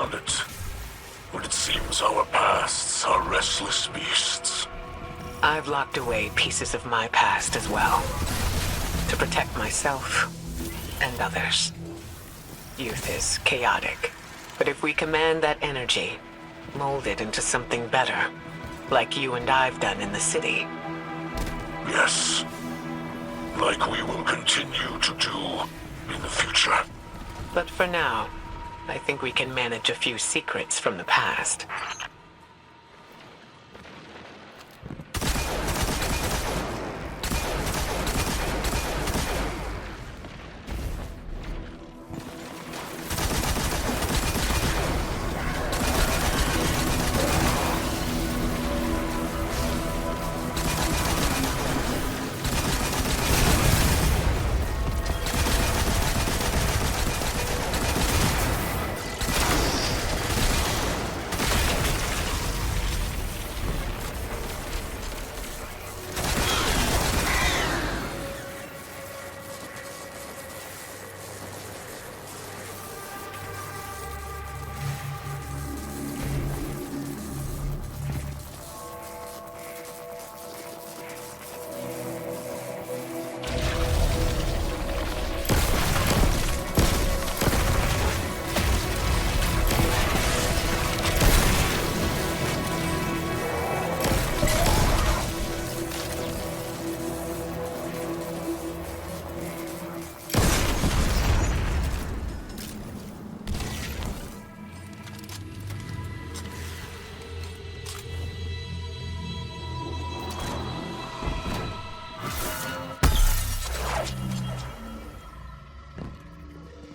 on it. But it seems our pasts are restless beasts. I've locked away pieces of my past as well. To protect myself and others. Youth is chaotic. But if we command that energy, mold it into something better, like you and I've done in the city. Yes. Like we will continue to do in the future. But for now, I think we can manage a few secrets from the past.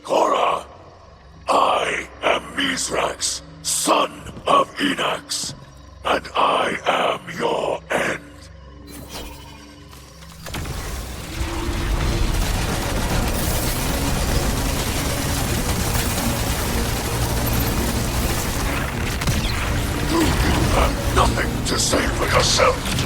Korra, I am Mithrax, son of Enax, and I am your end. Do you have nothing to say for yourself?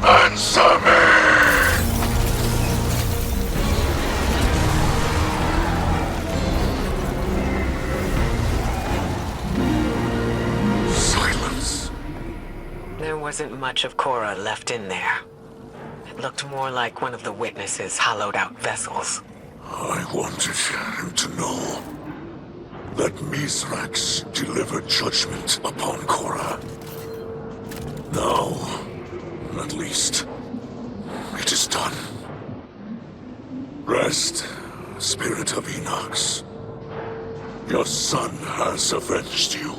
Answer me! Silence. There wasn't much of Korra left in there. It looked more like one of the witnesses' hollowed out vessels. I wanted him to know that Mithrax delivered judgment upon Korra. Now, at least, it is done. Rest, Spirit of Enox. Your son has avenged you.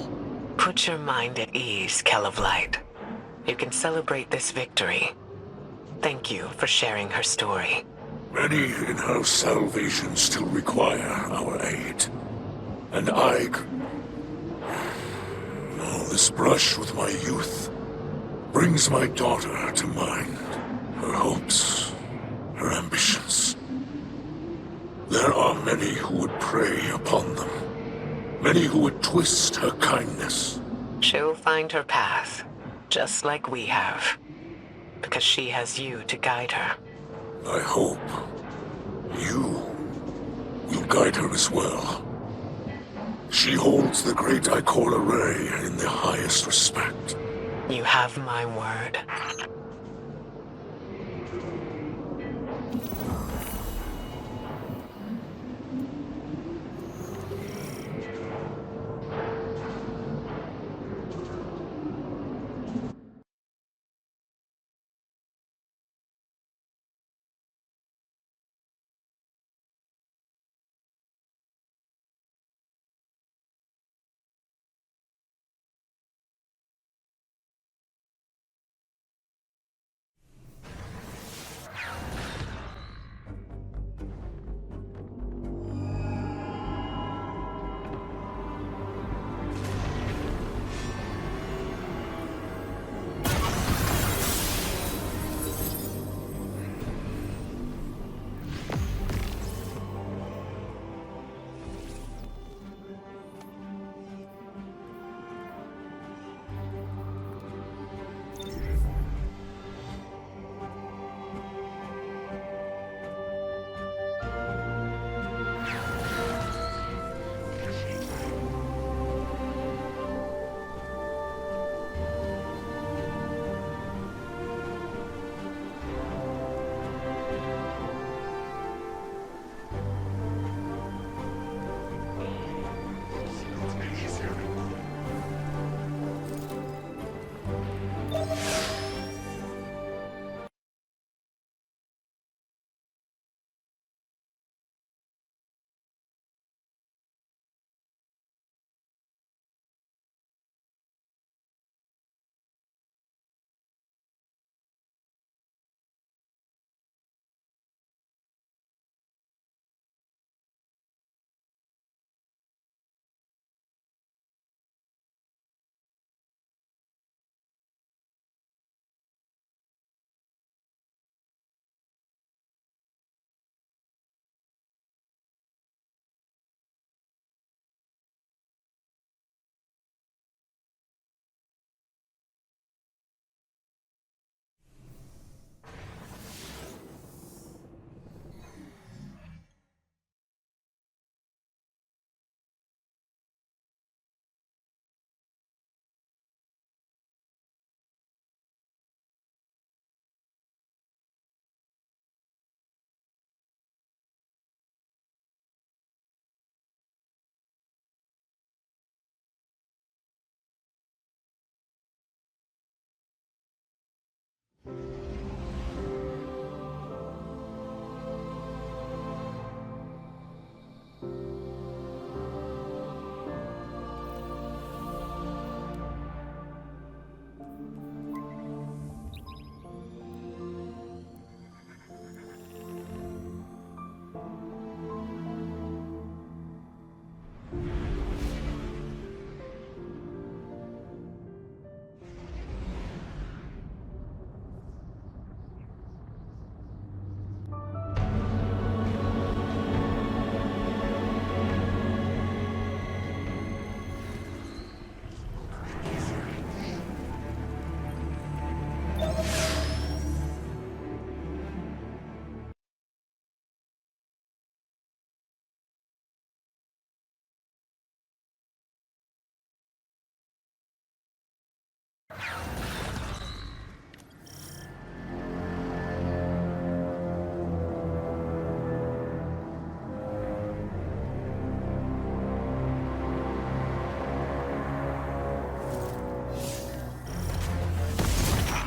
Put your mind at ease, Kell of Light. You can celebrate this victory. Thank you for sharing her story. Many in her salvation still require our aid. And I... Oh, this brush with my youth brings my daughter to mind. Her hopes, her ambitions. There are many who would prey upon them. Many who would twist her kindness. She'll find her path, just like we have. Because she has you to guide her. I hope you will guide her as well. She holds the great Ikora Rey in the highest respect. You have my word.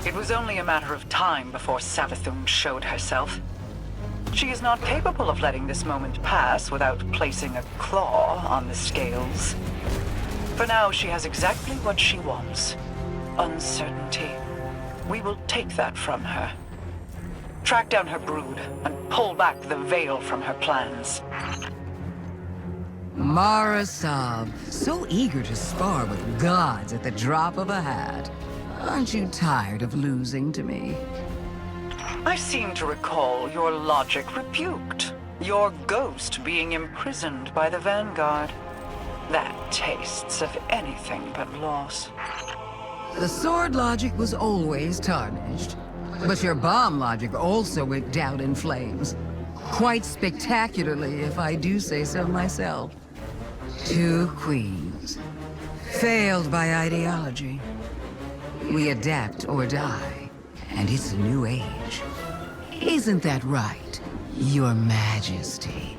It was only a matter of time before Savathun showed herself. She is not capable of letting this moment pass without placing a claw on the scales. For now, she has exactly what she wants. Uncertainty. We will take that from her. Track down her brood and pull back the veil from her plans. Mara Sab, so eager to spar with gods at the drop of a hat. Aren't you tired of losing to me? I seem to recall your logic rebuked. Your ghost being imprisoned by the Vanguard. That tastes of anything but loss. The sword logic was always tarnished, but your bomb logic also went down in flames. Quite spectacularly, if I do say so myself. 2 queens. Failed by ideology. We adapt or die, and it's a new age. Isn't that right, Your Majesty?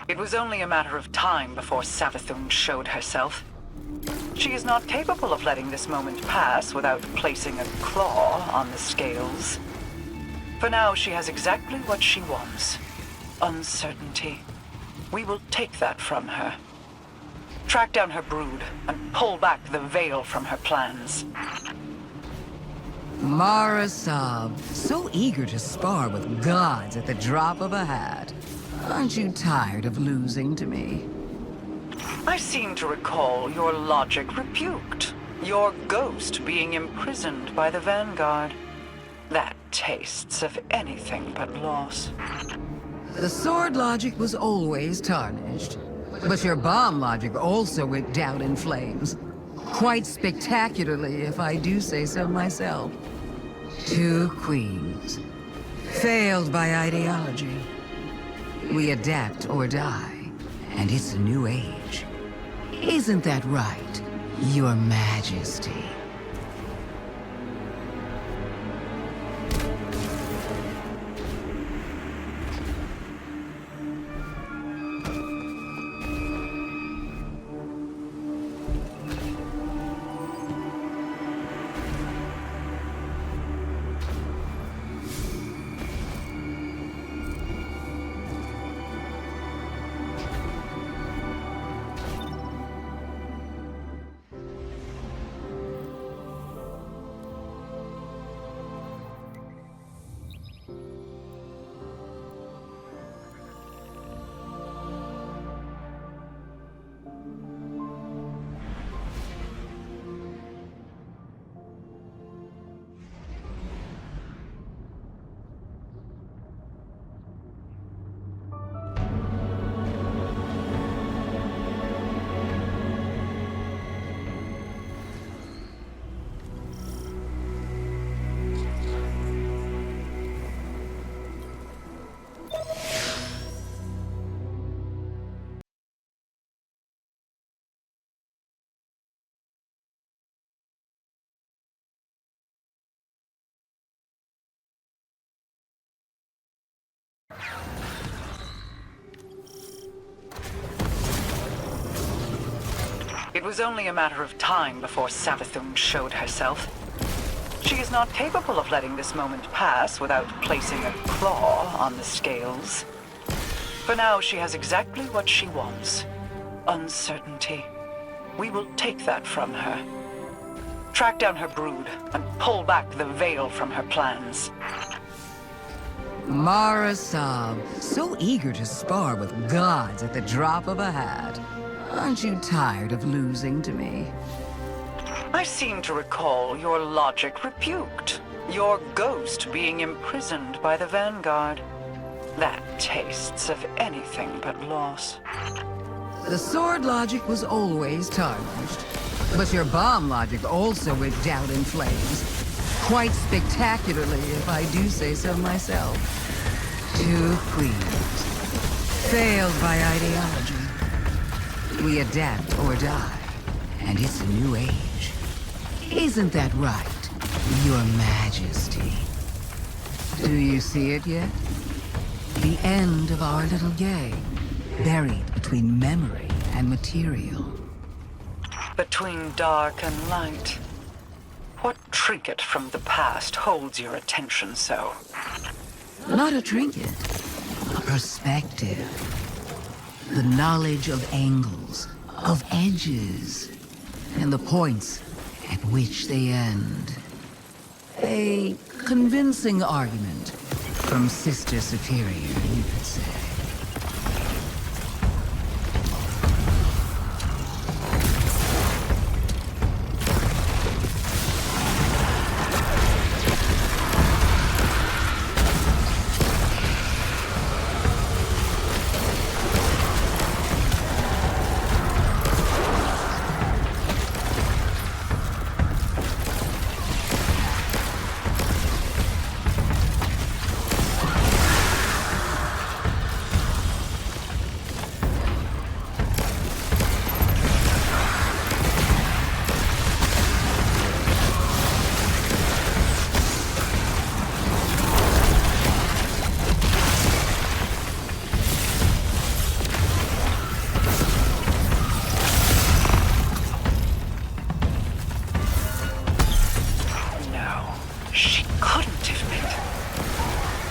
It was only a matter of time before Savathun showed herself. She is not capable of letting this moment pass without placing a claw on the scales. For now, she has exactly what she wants. Uncertainty. We will take that from her. Track down her brood and pull back the veil from her plans. Mara Sab, so eager to spar with gods at the drop of a hat. Aren't you tired of losing to me? I seem to recall your logic rebuked. Your ghost being imprisoned by the Vanguard. That tastes of anything but loss. The sword logic was always tarnished, but your bomb logic also went down in flames. Quite spectacularly, if I do say so myself. 2 queens. Failed by ideology. We adapt or die, and it's a new age. Isn't that right, Your Majesty? It was only a matter of time before Savathun showed herself. She is not capable of letting this moment pass without placing a claw on the scales. For now, she has exactly what she wants. Uncertainty. We will take that from her. Track down her brood and pull back the veil from her plans. Mara Sab, so eager to spar with gods at the drop of a hat. Aren't you tired of losing to me? I seem to recall your logic rebuked. Your ghost being imprisoned by the Vanguard. That tastes of anything but loss. The sword logic was always tarnished. But your bomb logic also went down in flames. Quite spectacularly, if I do say so myself. 2 queens. Failed by ideology. We adapt or die. And it's a new age. Isn't that right, Your Majesty? Do you see it yet? The end of our little game. Buried between memory and material. Between dark and light. What trinket from the past holds your attention so? Not a trinket. A perspective. The knowledge of angles, of edges, and the points at which they end. A convincing argument from Sister Superior, you could say.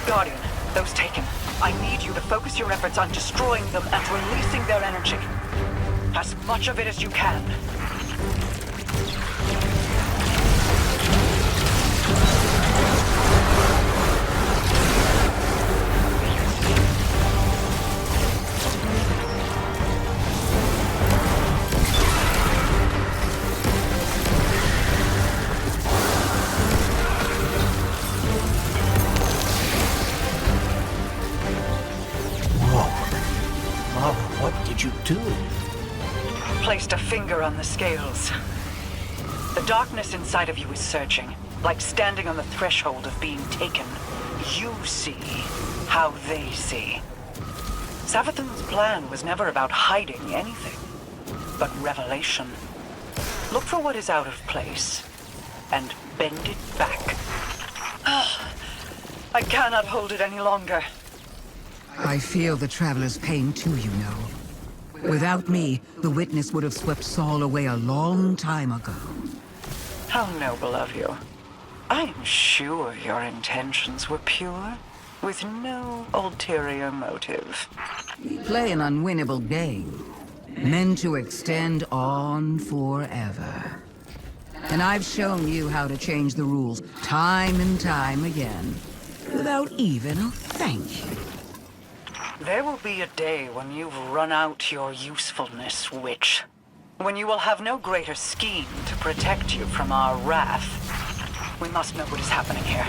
Guardian, those taken. I need you to focus your efforts on destroying them and releasing their energy. As much of it as you can. You do? Placed a finger on the scales. The darkness inside of you is searching, like standing on the threshold of being taken. You see how they see. Savathun's plan was never about hiding anything, but revelation. Look for what is out of place, and bend it back. I cannot hold it any longer. I feel the Traveler's pain too, you know. Without me, the Witness would have swept Saul away a long time ago. How noble of you. I am sure your intentions were pure, with no ulterior motive. We play an unwinnable game, meant to extend on forever. And I've shown you how to change the rules time and time again, without even a thank you. There will be a day when you've run out your usefulness, Witch. When you will have no greater scheme to protect you from our wrath. We must know what is happening here.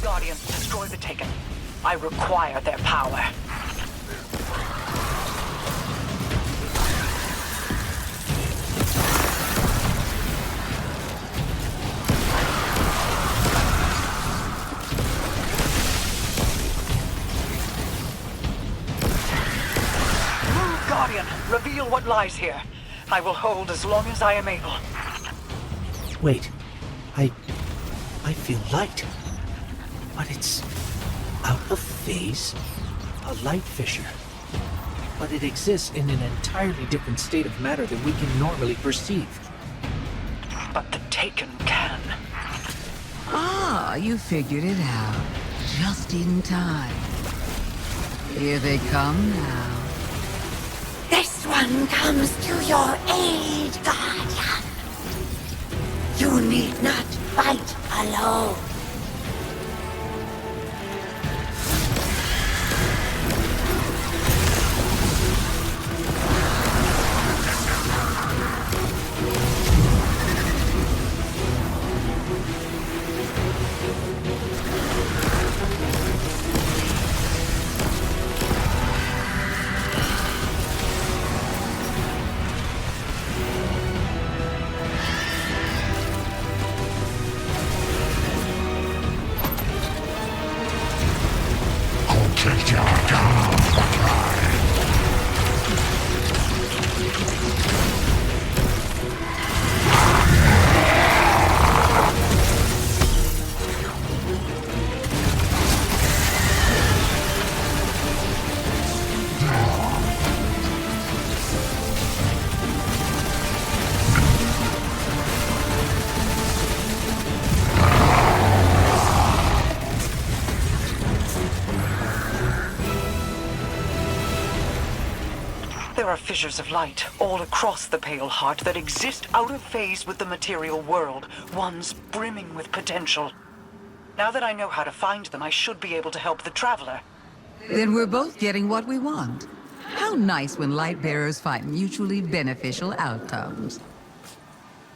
Guardian, destroy the Taken. I require their power. Guardian, reveal what lies here. I will hold as long as I am able. Wait. I feel light. But it's out of phase. A light fissure. but it exists in an entirely different state of matter than we can normally perceive. But the Taken can. Ah, you figured it out. Just in time. Here they come now. This one comes to your aid, Guardian. You need not fight alone. There are fissures of light all across the Pale Heart that exist out of phase with the material world, ones brimming with potential. Now that I know how to find them, I should be able to help the Traveler. Then we're both getting what we want. How nice when light bearers find mutually beneficial outcomes.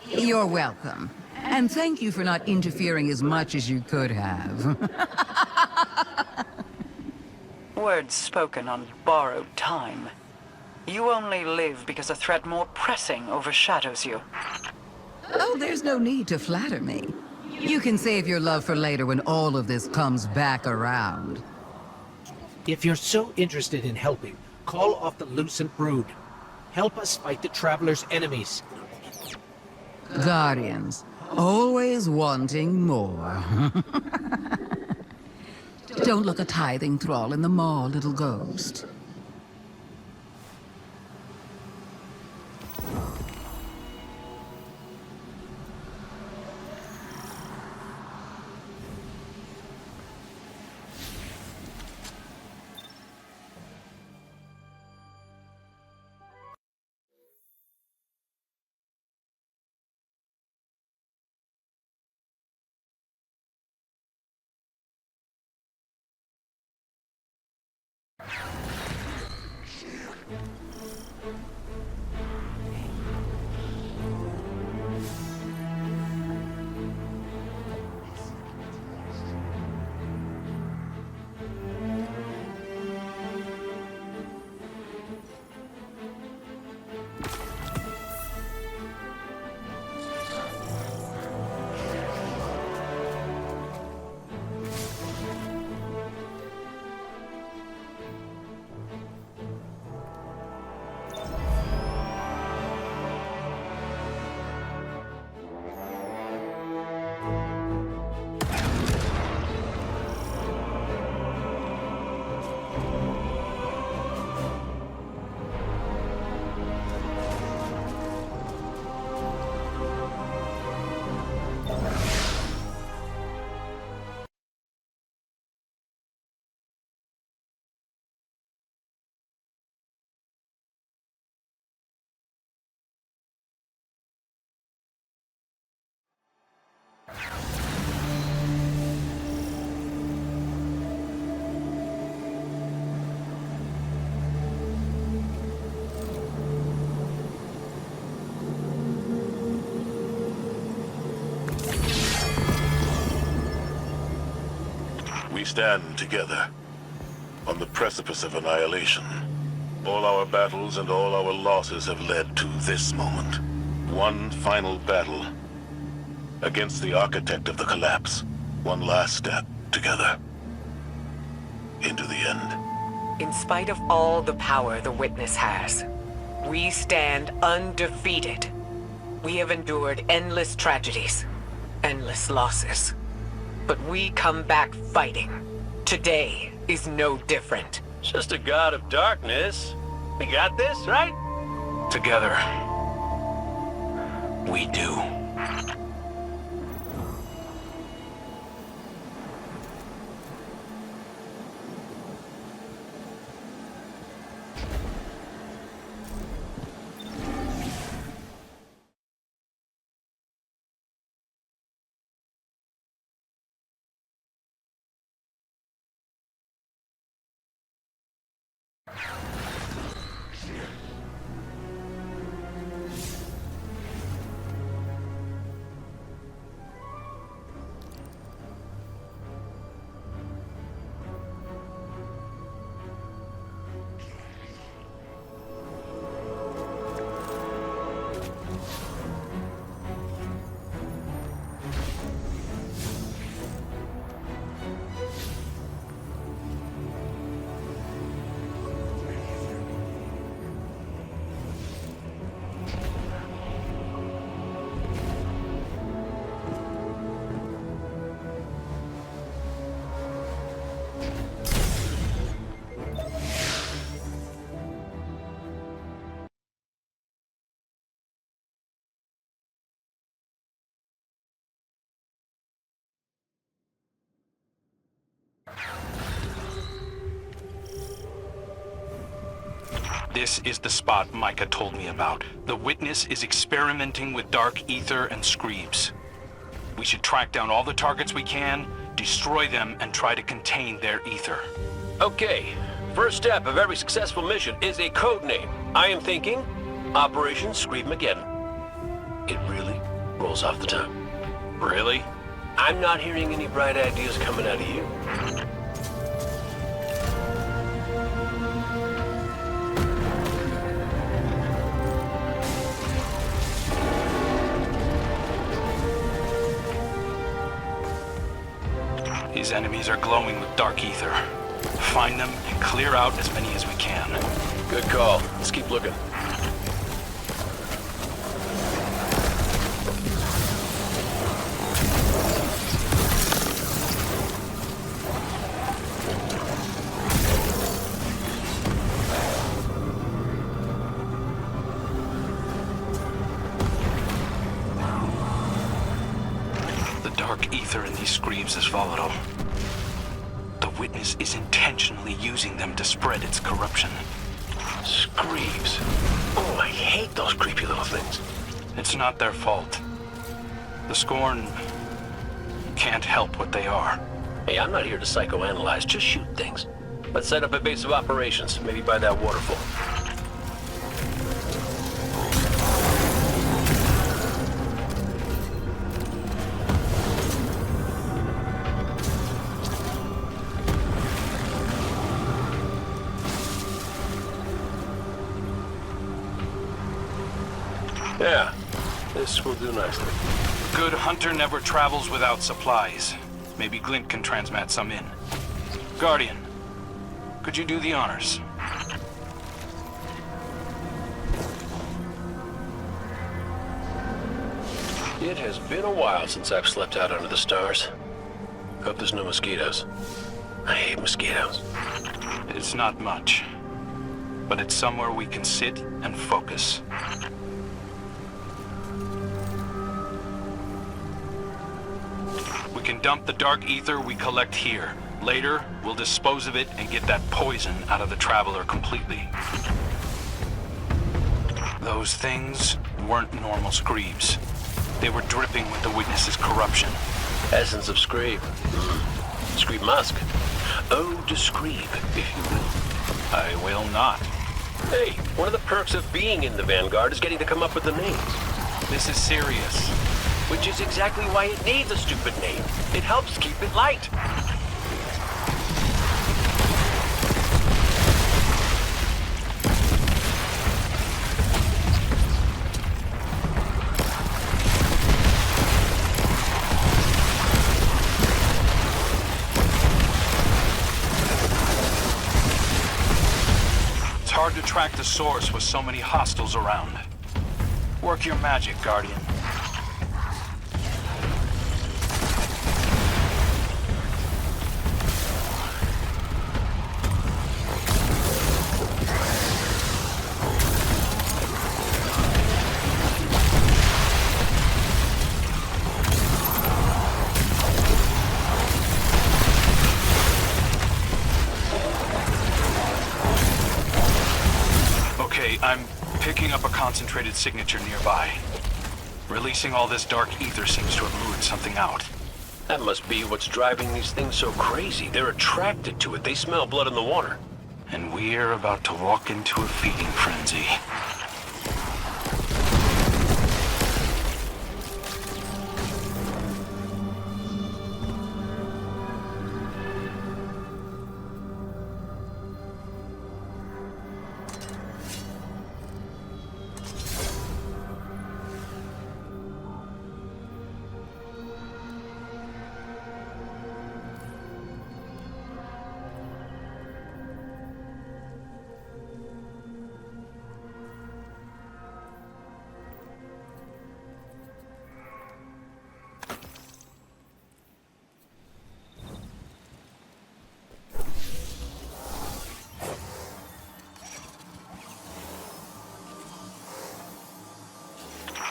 You're welcome. And thank you for not interfering as much as you could have. Words spoken on borrowed time. You only live because a threat more pressing overshadows you. Oh, there's no need to flatter me. You can save your love for later when all of this comes back around. If you're so interested in helping, call off the Lucent Brood. Help us fight the Traveler's enemies. Guardians, always wanting more. Don't look a tithing thrall in the maw, little ghost. We stand together on the precipice of annihilation. All our battles and all our losses have led to this moment. One final battle against the architect of the collapse. One last step together into the end. In spite of all the power the Witness has, we stand undefeated. We have endured endless tragedies, endless losses. But we come back fighting. Today is no different. Just a god of darkness. We got this, right? Together, we do. This is the spot Micah told me about. The Witness is experimenting with dark ether and screebs. We should track down all the targets we can, destroy them, and try to contain their ether. Okay, first step of every successful mission is a code name. I am thinking Operation Screebmageddon. It really rolls off the tongue. Really? I'm not hearing any bright ideas coming out of you. These enemies are glowing with dark ether. Find them and clear out as many as we can. Good call. Let's keep looking. Dark ether in these screebs is volatile. The Witness is intentionally using them to spread its corruption. Screebs. Oh, I hate those creepy little things. It's not their fault. The Scorn can't help what they are. Hey, I'm not here to psychoanalyze, just shoot things. Let's set up a base of operations, maybe by that waterfall. Yeah, this will do nicely. Good hunter never travels without supplies. Maybe Glint can transmat some in. Guardian, could you do the honors? It has been a while since I've slept out under the stars. Hope there's no mosquitoes. I hate mosquitoes. It's not much, but it's somewhere we can sit and focus. We can dump the dark ether we collect here. Later, we'll dispose of it and get that poison out of the Traveler completely. Those things weren't normal screebs. They were dripping with the Witness's corruption. Essence of Screeb. Screeb Musk. Ode to Screeb, if you will. I will not. Hey, one of the perks of being in the Vanguard is getting to come up with the names. This is serious. Which is exactly why it needs a stupid name. It helps keep it light. It's hard to track the source with so many hostiles around. Work your magic, Guardian. picking up a concentrated signature nearby. Releasing all this dark ether seems to have lured something out. That must be what's driving these things so crazy. They're attracted to it. They smell blood in the water. And we're about to walk into a feeding frenzy.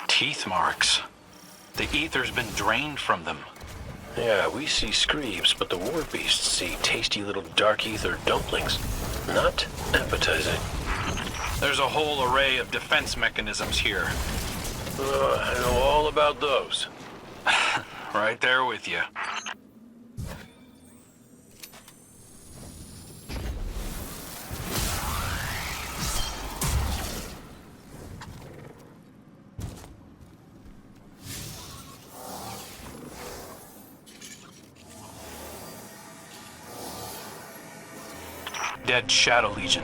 Teeth marks. The ether's been drained from them. Yeah, we see screeps, but the war beasts see tasty little dark ether dumplings. Not appetizing. There's a whole array of defense mechanisms here. I know all about those. Right there with you. Dead Shadow Legion.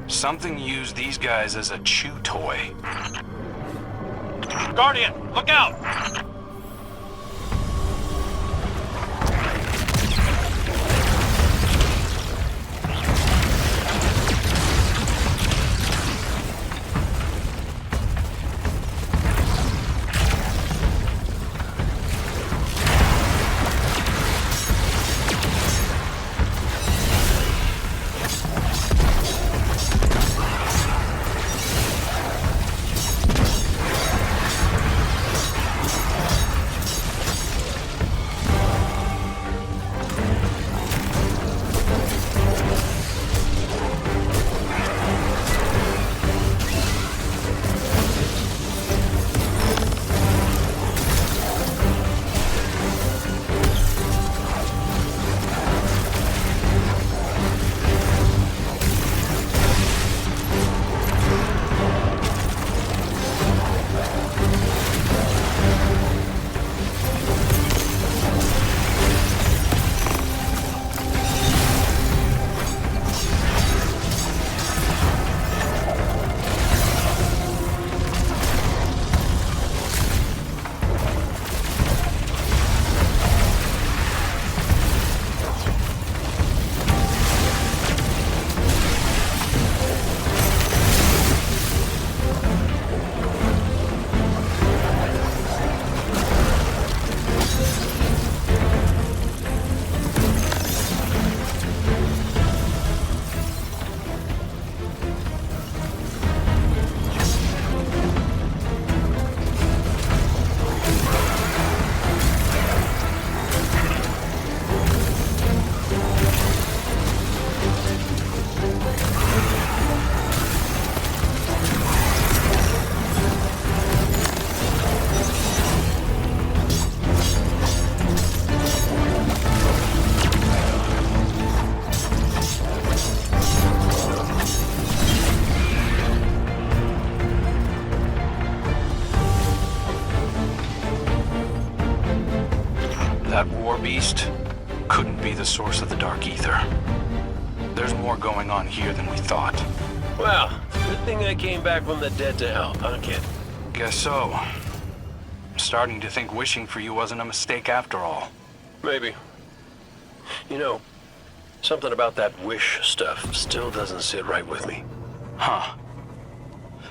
Something used these guys as a chew toy. Guardian, look out! That war beast couldn't be the source of the dark ether. There's more going on here than we thought. Well, good thing I came back from the dead to help, huh, kid? Guess so. I'm starting to think wishing for you wasn't a mistake after all. Maybe. You know, something about that wish stuff still doesn't sit right with me. Huh.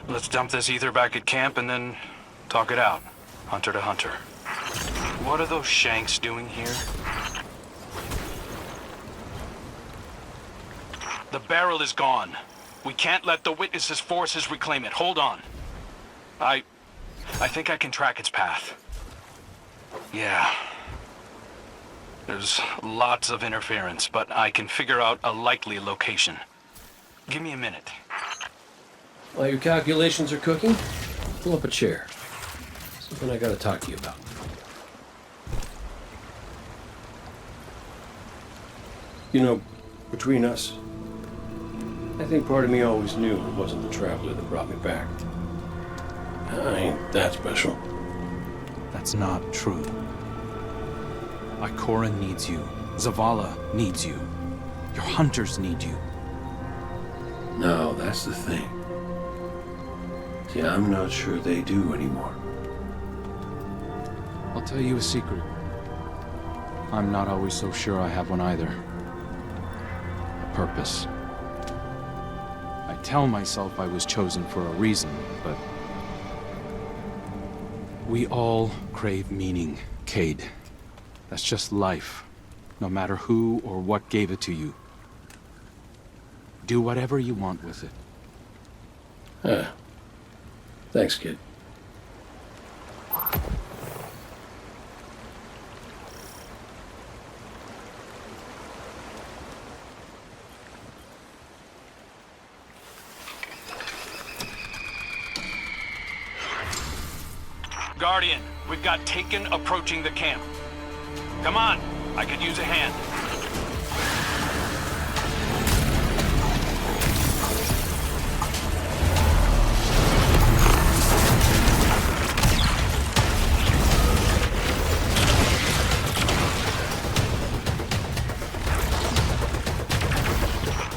Let's dump this ether back at camp and then talk it out, hunter to hunter. What are those Shanks doing here? The barrel is gone. We can't let the Witness's forces reclaim it. Hold on. I think I can track its path. Yeah. There's lots of interference, but I can figure out a likely location. Give me a minute. While your calculations are cooking, pull up a chair. Something I gotta talk to you about. You know, between us, I think part of me always knew it wasn't the Traveler that brought me back. I ain't that special. That's not true. Ikora needs you. Zavala needs you. Your hunters need you. No, that's the thing. See, I'm not sure they do anymore. I'll tell you a secret. I'm not always so sure I have one either. A purpose. I tell myself I was chosen for a reason, but... we all crave meaning, Cayde. That's just life, no matter who or what gave it to you. Do whatever you want with it. Thanks, kid. Guardian, we've got Taken approaching the camp. Come on, I could use a hand.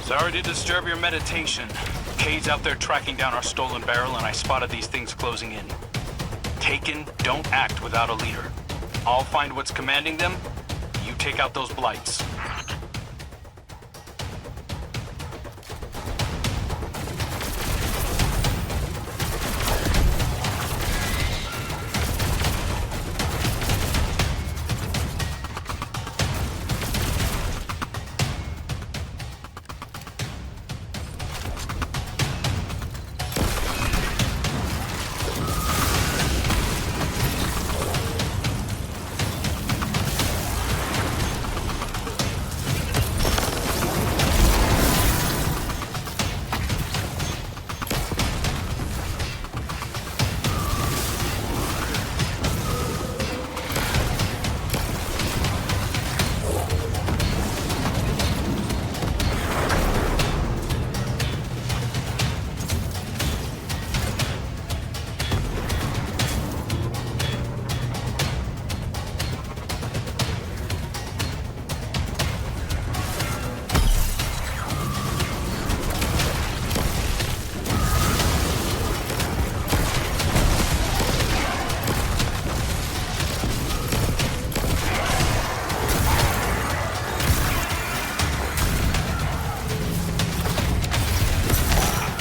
Sorry to disturb your meditation. Cayde's out there tracking down our stolen barrel, and I spotted these things closing in. Taken don't act without a leader. I'll find what's commanding them. You take out those blights.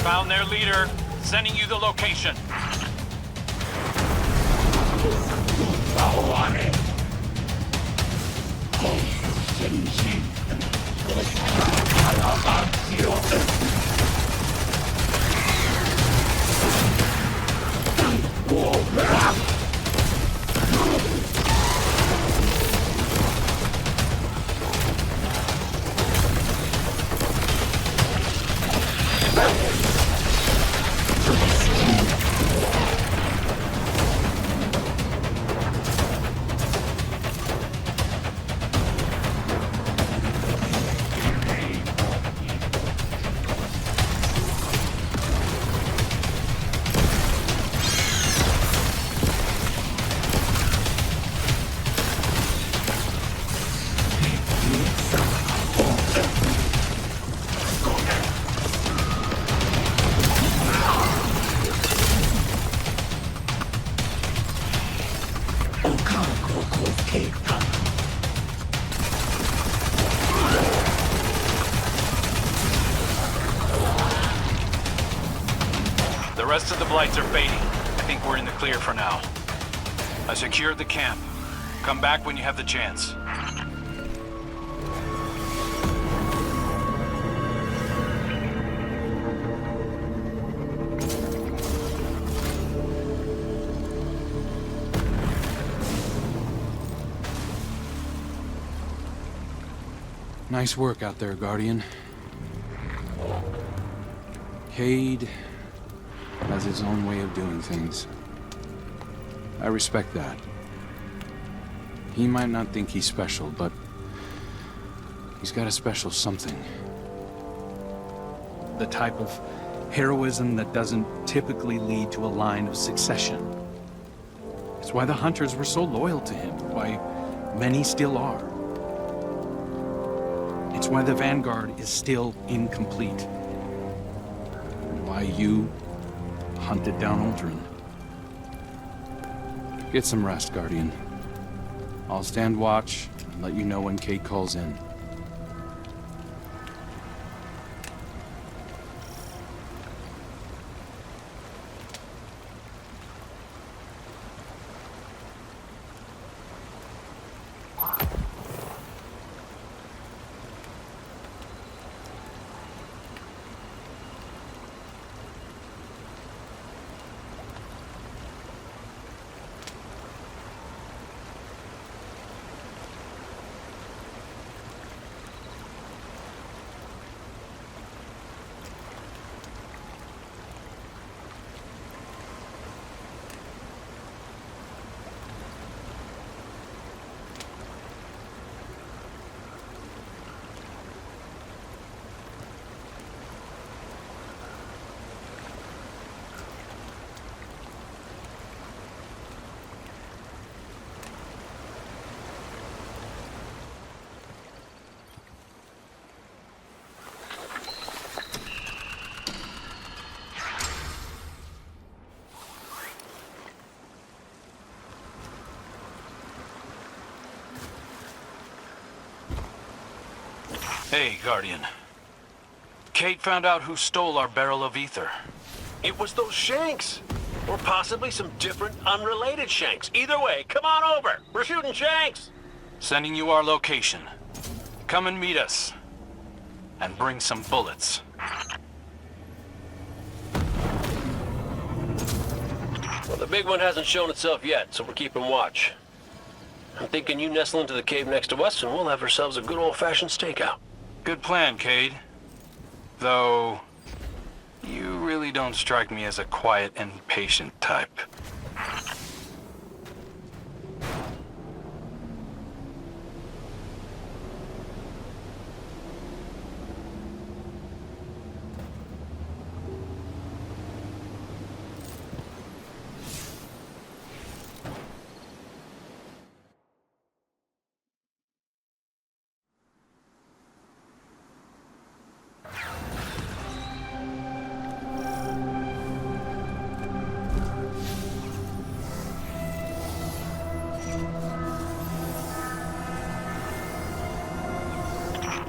Found their leader. Sending you the location. The rest of the blights are fading. I think we're in the clear for now. I secured the camp. Come back when you have the chance. Nice work out there, Guardian. Cayde, has his own way of doing things. I respect that. He might not think he's special, but he's got a special something. The type of heroism that doesn't typically lead to a line of succession. It's why the Hunters were so loyal to him, why many still are. It's why the Vanguard is still incomplete. And why you hunted down Uldren. Get some rest, Guardian. I'll stand watch and let you know when Kate calls in. Hey, Guardian. Kate found out who stole our barrel of ether. It was those Shanks! Or possibly some different, unrelated Shanks. Either way, come on over! We're shooting Shanks! Sending you our location. Come and meet us. And bring some bullets. Well, the big one hasn't shown itself yet, so we're keeping watch. I'm thinking you nestle into the cave next to us and we'll have ourselves a good old-fashioned stakeout. Good plan, Cade. Though, you really don't strike me as a quiet and patient type.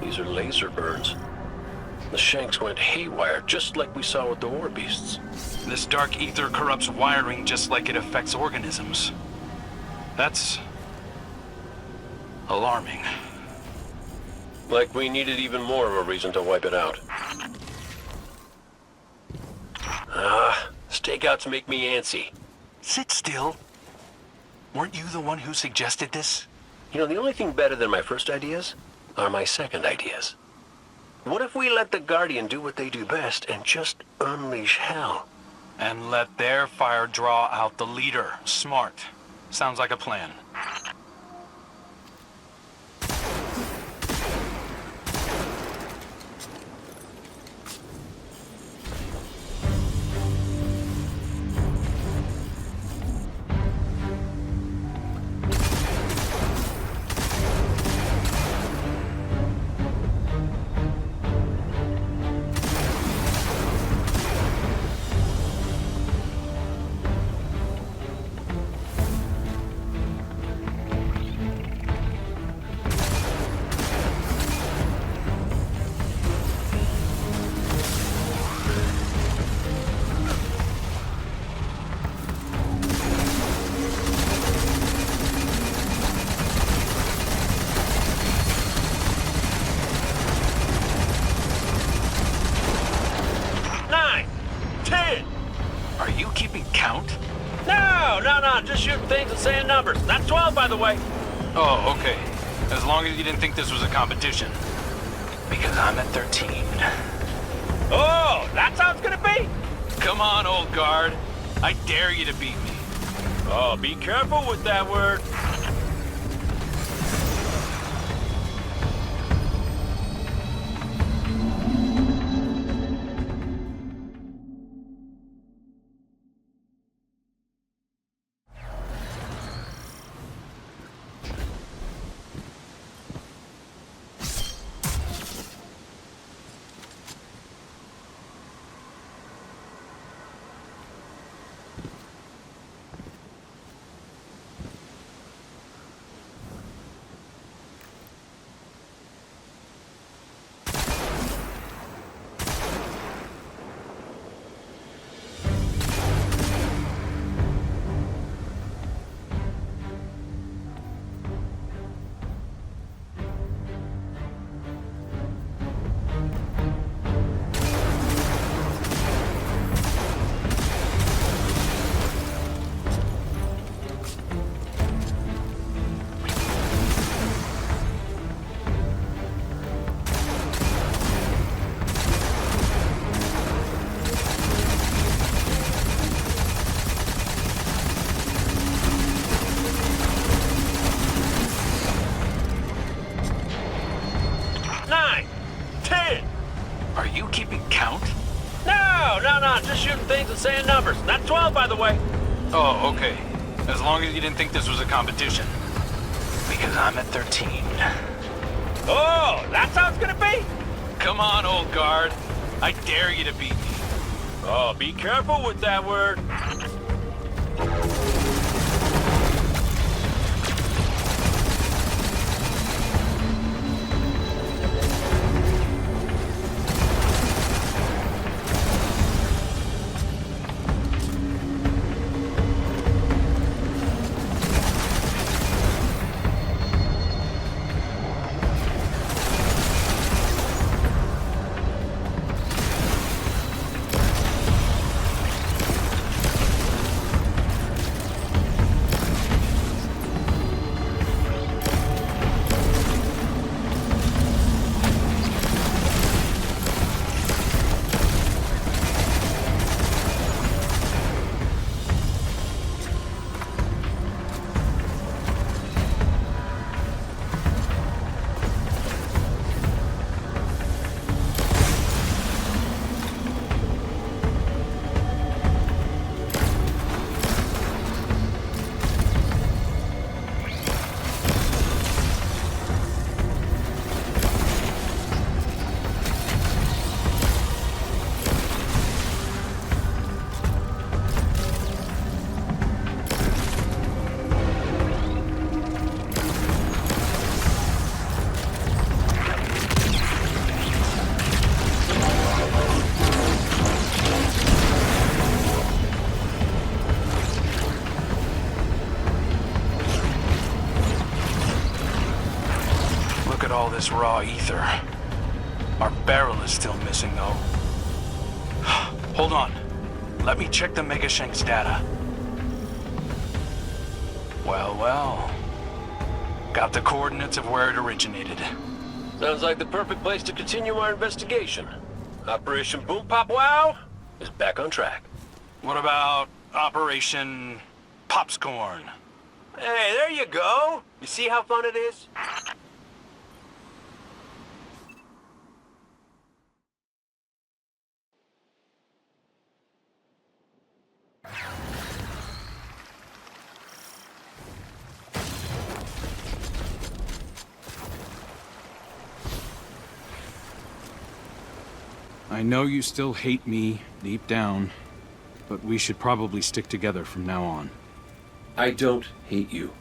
These are laser burns. The Shanks went haywire, just like we saw with the war beasts. This dark ether corrupts wiring just like it affects organisms. That's alarming. Like we needed even more of a reason to wipe it out. Stakeouts make me antsy. Sit still. Weren't you the one who suggested this? You know, the only thing better than my first ideas are my second ideas. What if we let the Guardian do what they do best and just unleash hell? And let their fire draw out the leader. Smart. Sounds like a plan. Just shooting things and saying numbers. That's 12, by the way. Oh, okay. As long as you didn't think this was a competition. Because I'm at 13. Oh, that's how it's gonna be? Come on, old guard. I dare you to beat me. Oh, be careful with that word. Just shooting things and saying numbers. Not 12, by the way. Oh, okay. As long as you didn't think this was a competition. Because I'm at 13. Oh, that's how it's gonna be? Come on, old guard. I dare you to beat me. Oh, be careful with that word. All this raw ether. Our barrel is still missing, though. Hold on. Let me check the Megashank's data. Well. Got the coordinates of where it originated. Sounds like the perfect place to continue our investigation. Operation Boom Pop Wow is back on track. What about Operation Popscorn? Hey, there you go. You see how fun it is? I know you still hate me deep down, but we should probably stick together from now on. I don't hate you.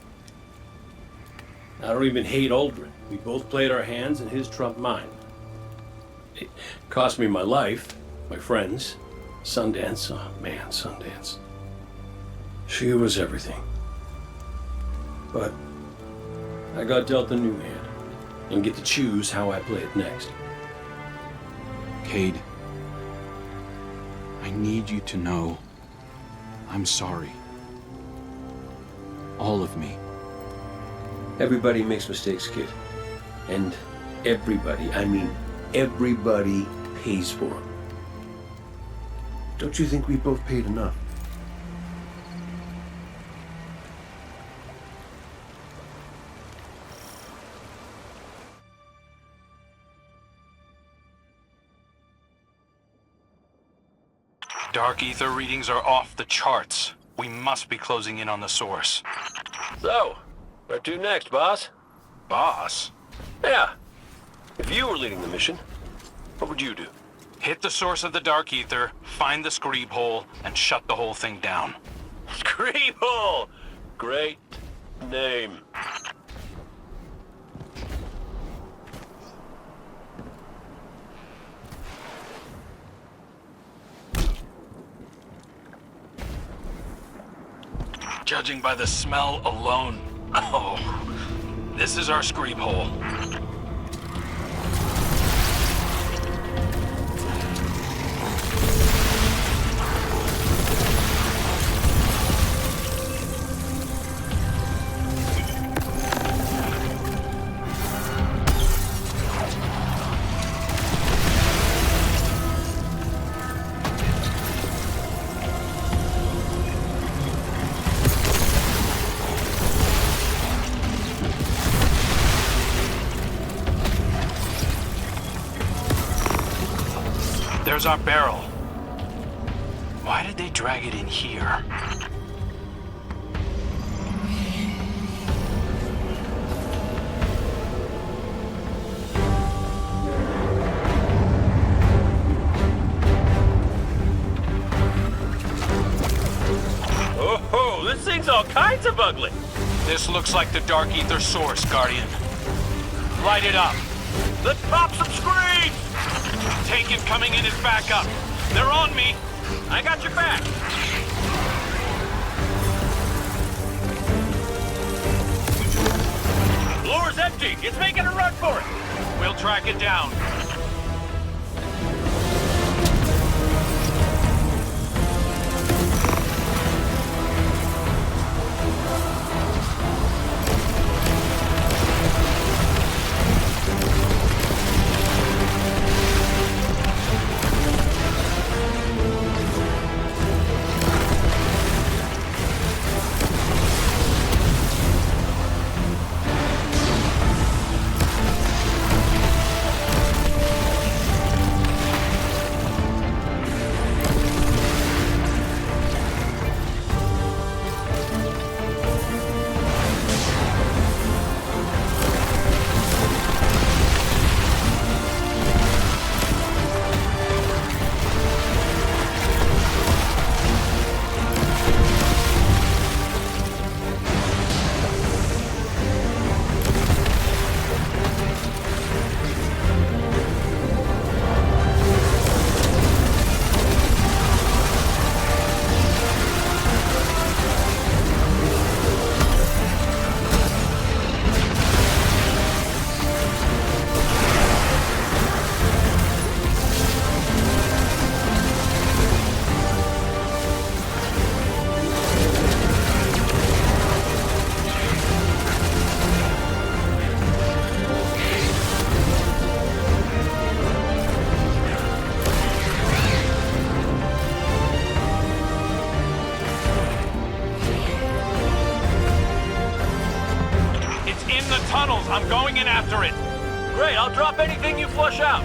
I don't even hate Uldren. We both played our hands and his trumped mine. It cost me my life, my friends, Sundance. Oh man, Sundance. She was everything. But I got dealt a new hand and get to choose how I play it next. Cayde, I need you to know I'm sorry. All of me. Everybody makes mistakes, kid. And everybody, I mean everybody, pays for them. Don't you think we both paid enough? Dark ether readings are off the charts. We must be closing in on the source. So, where to next, boss? Boss? Yeah. If you were leading the mission, what would you do? Hit the source of the dark ether, find the screeb hole, and shut the whole thing down. Screeb hole! Great name. Judging by the smell alone, oh, this is our screeb hole. There's our barrel. Why did they drag it in here? Oh, this thing's all kinds of ugly. This looks like the dark ether source, Guardian. Light it up. Let's pop some screens! Tank is coming in as backup. They're on me. I got your back. Floor's empty. It's making a run for it. We'll track it down. I'm going in after it. Great, I'll drop anything you flush out.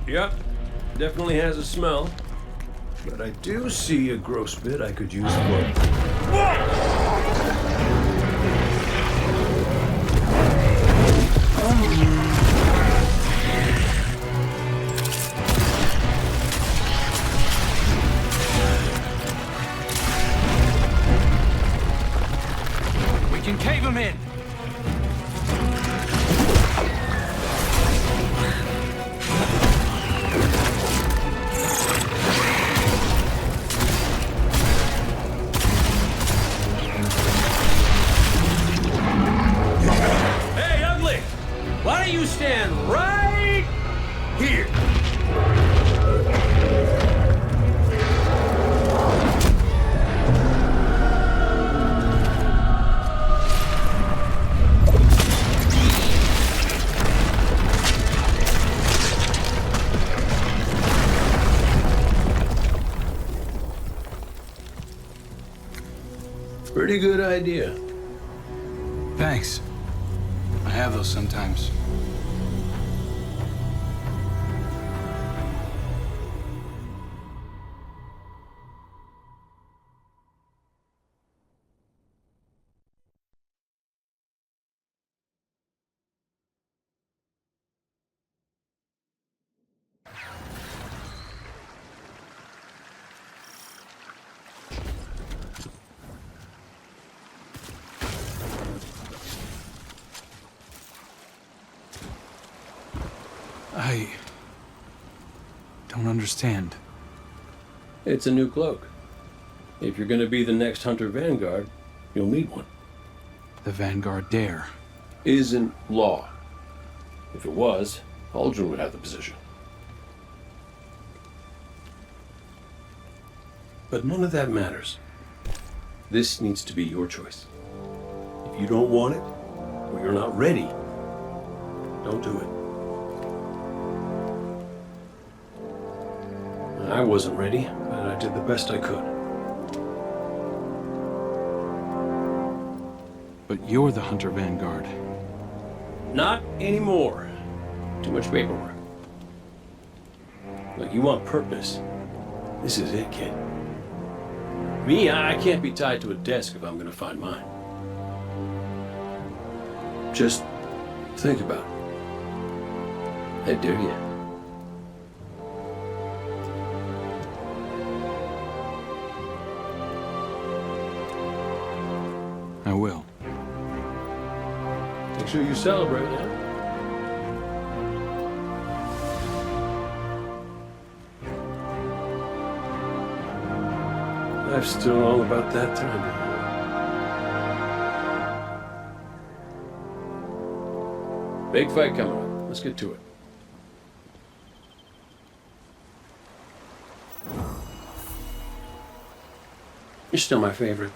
Yep, definitely has a smell. But I do see a gross bit I could use for. We can cave him in! Hey, Ugly! Why don't you stand right here? Pretty good idea. Thanks. I have those sometimes. I don't understand. It's a new cloak. If you're gonna be the next Hunter Vanguard, you'll need one. The Vanguard dare. Isn't law. If it was, Uldren would have the position. But none of that matters. This needs to be your choice. If you don't want it, or you're not ready, don't do it. I wasn't ready, but I did the best I could. But you're the Hunter Vanguard. Not anymore. Too much paperwork. Look, you want purpose. This is it, kid. Me, I can't be tied to a desk if I'm gonna find mine. Just think about it. I dare you. I will. Make sure you celebrate, yeah? Life's still all about that time. Big fight coming up. Let's get to it. You're still my favorite.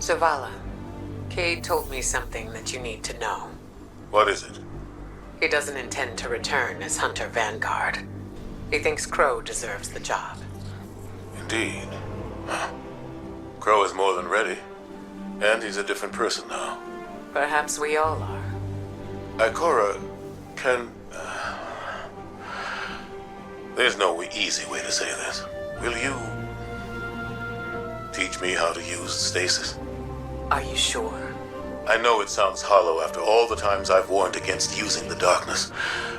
Zavala, Cade told me something that you need to know. What is it? He doesn't intend to return as Hunter Vanguard. He thinks Crow deserves the job. Indeed. Crow is more than ready. And he's a different person now. Perhaps we all are. Ikora can... There's no easy way to say this. Will you teach me how to use stasis? Are you sure? I know it sounds hollow after all the times I've warned against using the darkness.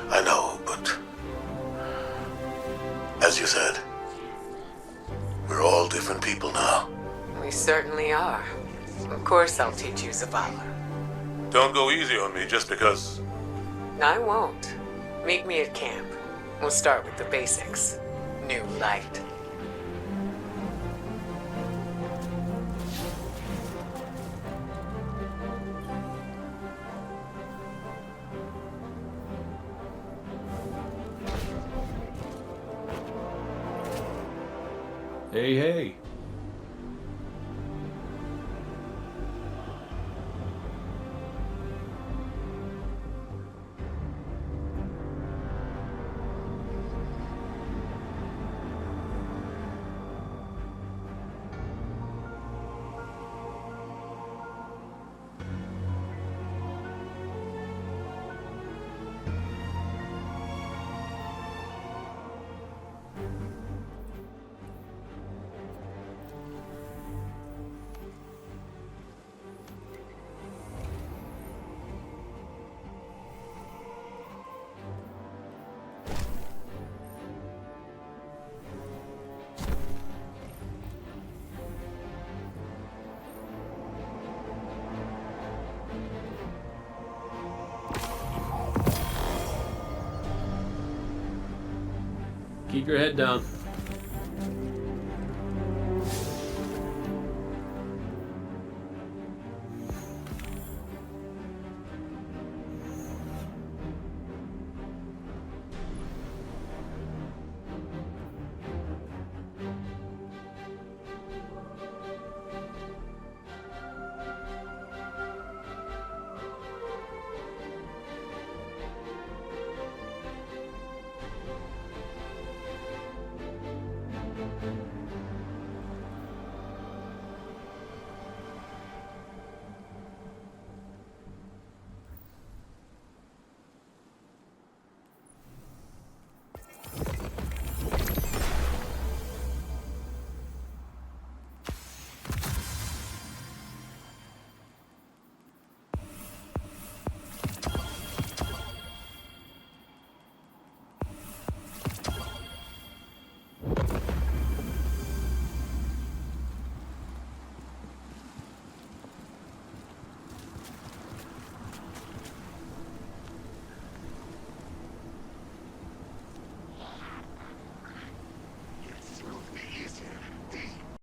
I know, but... As you said, we're all different people now. We We certainly are. Of course I'll teach you, Zavala. Don't go easy on me just because... I won't. Meet me at camp. We'll start with the basics. New light. Hey, hey. Keep your head down.